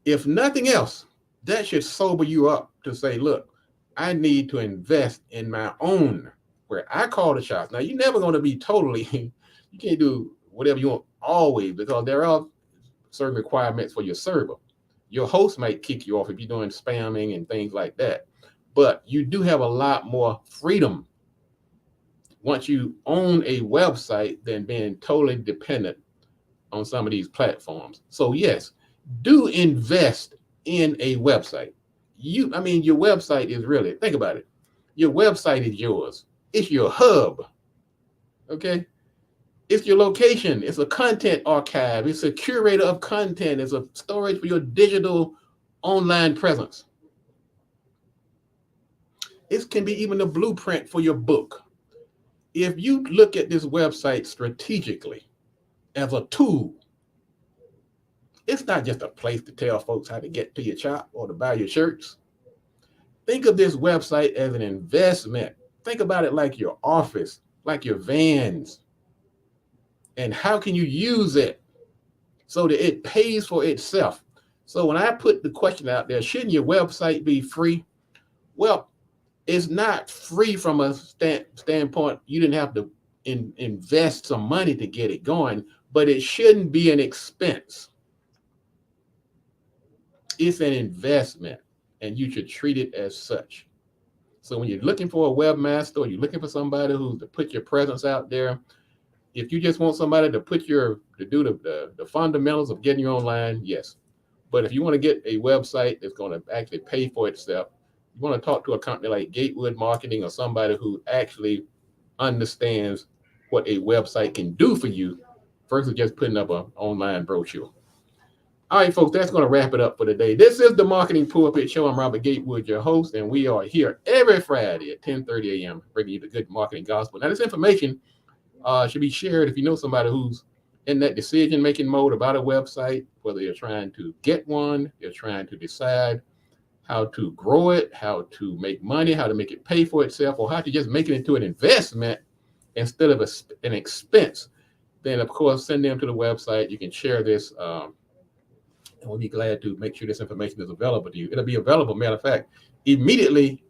if nothing else, that should sober you up to say, look, I need to invest in my own, where I call the shots. Now, you're never going to be totally, you can't do whatever you want always, because there are certain requirements for your server. Your host might kick you off if you're doing spamming and things like that. But you do have a lot more freedom once you own a website than being totally dependent on some of these platforms. So yes, do invest in a website. Your website is really, think about it. Your website is yours. It's your hub. Okay. It's your location. It's a content archive. It's a curator of content. It's a storage for your digital online presence. It can be even a blueprint for your book. If you look at this website strategically as a tool, it's not just a place to tell folks how to get to your shop or to buy your shirts. Think of this website as an investment. Think about it like your office, like your vans. And how can you use it so that it pays for itself? So when I put the question out there, shouldn't your website be free? Well, it's not free from a standpoint. You didn't have to invest some money to get it going, but it shouldn't be an expense. It's an investment. and you should treat it as such. So when you're looking for a webmaster or you're looking for somebody who's to put your presence out there, if you just want somebody to do the fundamentals of getting you online, yes. But if you want to get a website that's going to actually pay for itself, you want to talk to a company like Gatewood Marketing or somebody who actually understands what a website can do for you versus just putting up an online brochure. All right, folks, that's going to wrap it up for today. This is the Marketing Pulpit Show. I'm Robert Gatewood, your host, and we are here every Friday at 10:30 a.m. bringing you the good marketing gospel. Now, this information should be shared if you know somebody who's in that decision-making mode about a website, whether you're trying to get one, you're trying to decide how to grow it, how to make money, how to make it pay for itself, or how to just make it into an investment instead of an expense. Then, of course, send them to the website. You can share this. And we'll be glad to make sure this information is available to you. It'll be available, matter of fact, immediately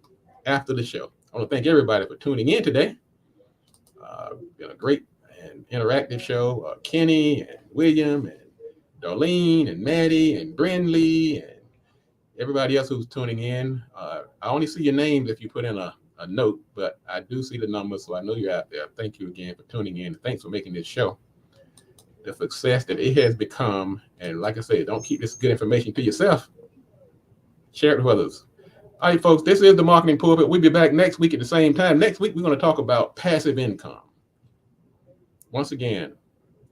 after the show. I want to thank everybody for tuning in today. Been a great and interactive show. Kenny and William and Darlene and Maddie and Brindley and everybody else who's tuning in. I only see your names if you put in a note, but I do see the numbers, so I know you're out there. Thank you again for tuning in. Thanks for making this show the success that it has become. And like I said, don't keep this good information to yourself. Share it with others. All right, folks, this is the Marketing Pulpit. We'll be back next week at the same time. Next week, we're going to talk about passive income. Once again,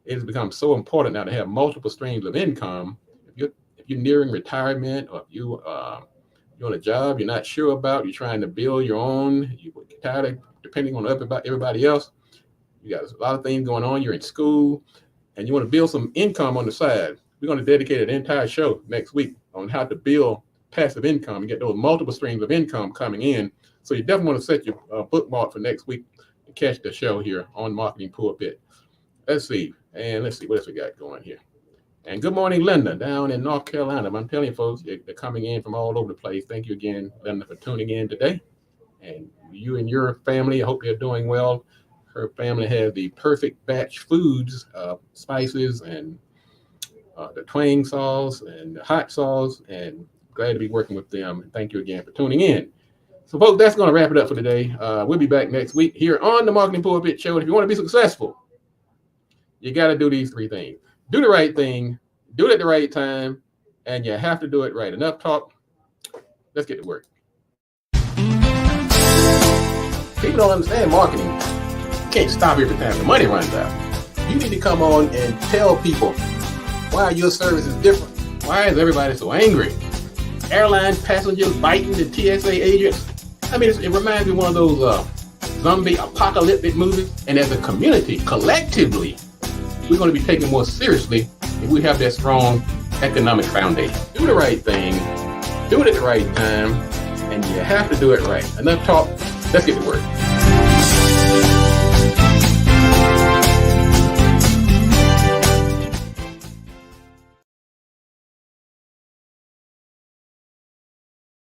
it has become so important now to have multiple streams of income. If you're nearing retirement, or if you're on a job you're not sure about, you're trying to build your own, you're tired of depending on everybody else, you got a lot of things going on, you're in school, and you want to build some income on the side. We're going to dedicate an entire show next week on how to build passive income and get those multiple streams of income coming in. So you definitely want to set your bookmark for next week to catch the show here on Marketing Pulpit. Let's see what else we got going here. And good morning, Linda, down in North Carolina. I'm telling you, folks, they're coming in from all over the place. Thank you again, Linda, for tuning in today. And you and your family, I hope you're doing well. Her family has the perfect batch foods, spices, and the twang sauce and the hot sauce, and glad to be working with them. Thank you again for tuning in. So, folks, that's going to wrap it up for today. We'll be back next week here on the Marketing Pulpit Show. And if you want to be successful, you got to do these three things. Do the right thing, do it at the right time, and you have to do it right. Enough talk. Let's get to work. People don't understand marketing. You can't stop every time the money runs out. You need to come on and tell people why your service is different. Why is everybody so angry? Airline passengers biting the TSA agents. I mean, it reminds me of one of those zombie apocalyptic movies. And as a community, collectively, we're going to be taken more seriously if we have that strong economic foundation. Do the right thing, do it at the right time, and you have to do it right. Enough talk. Let's get to work.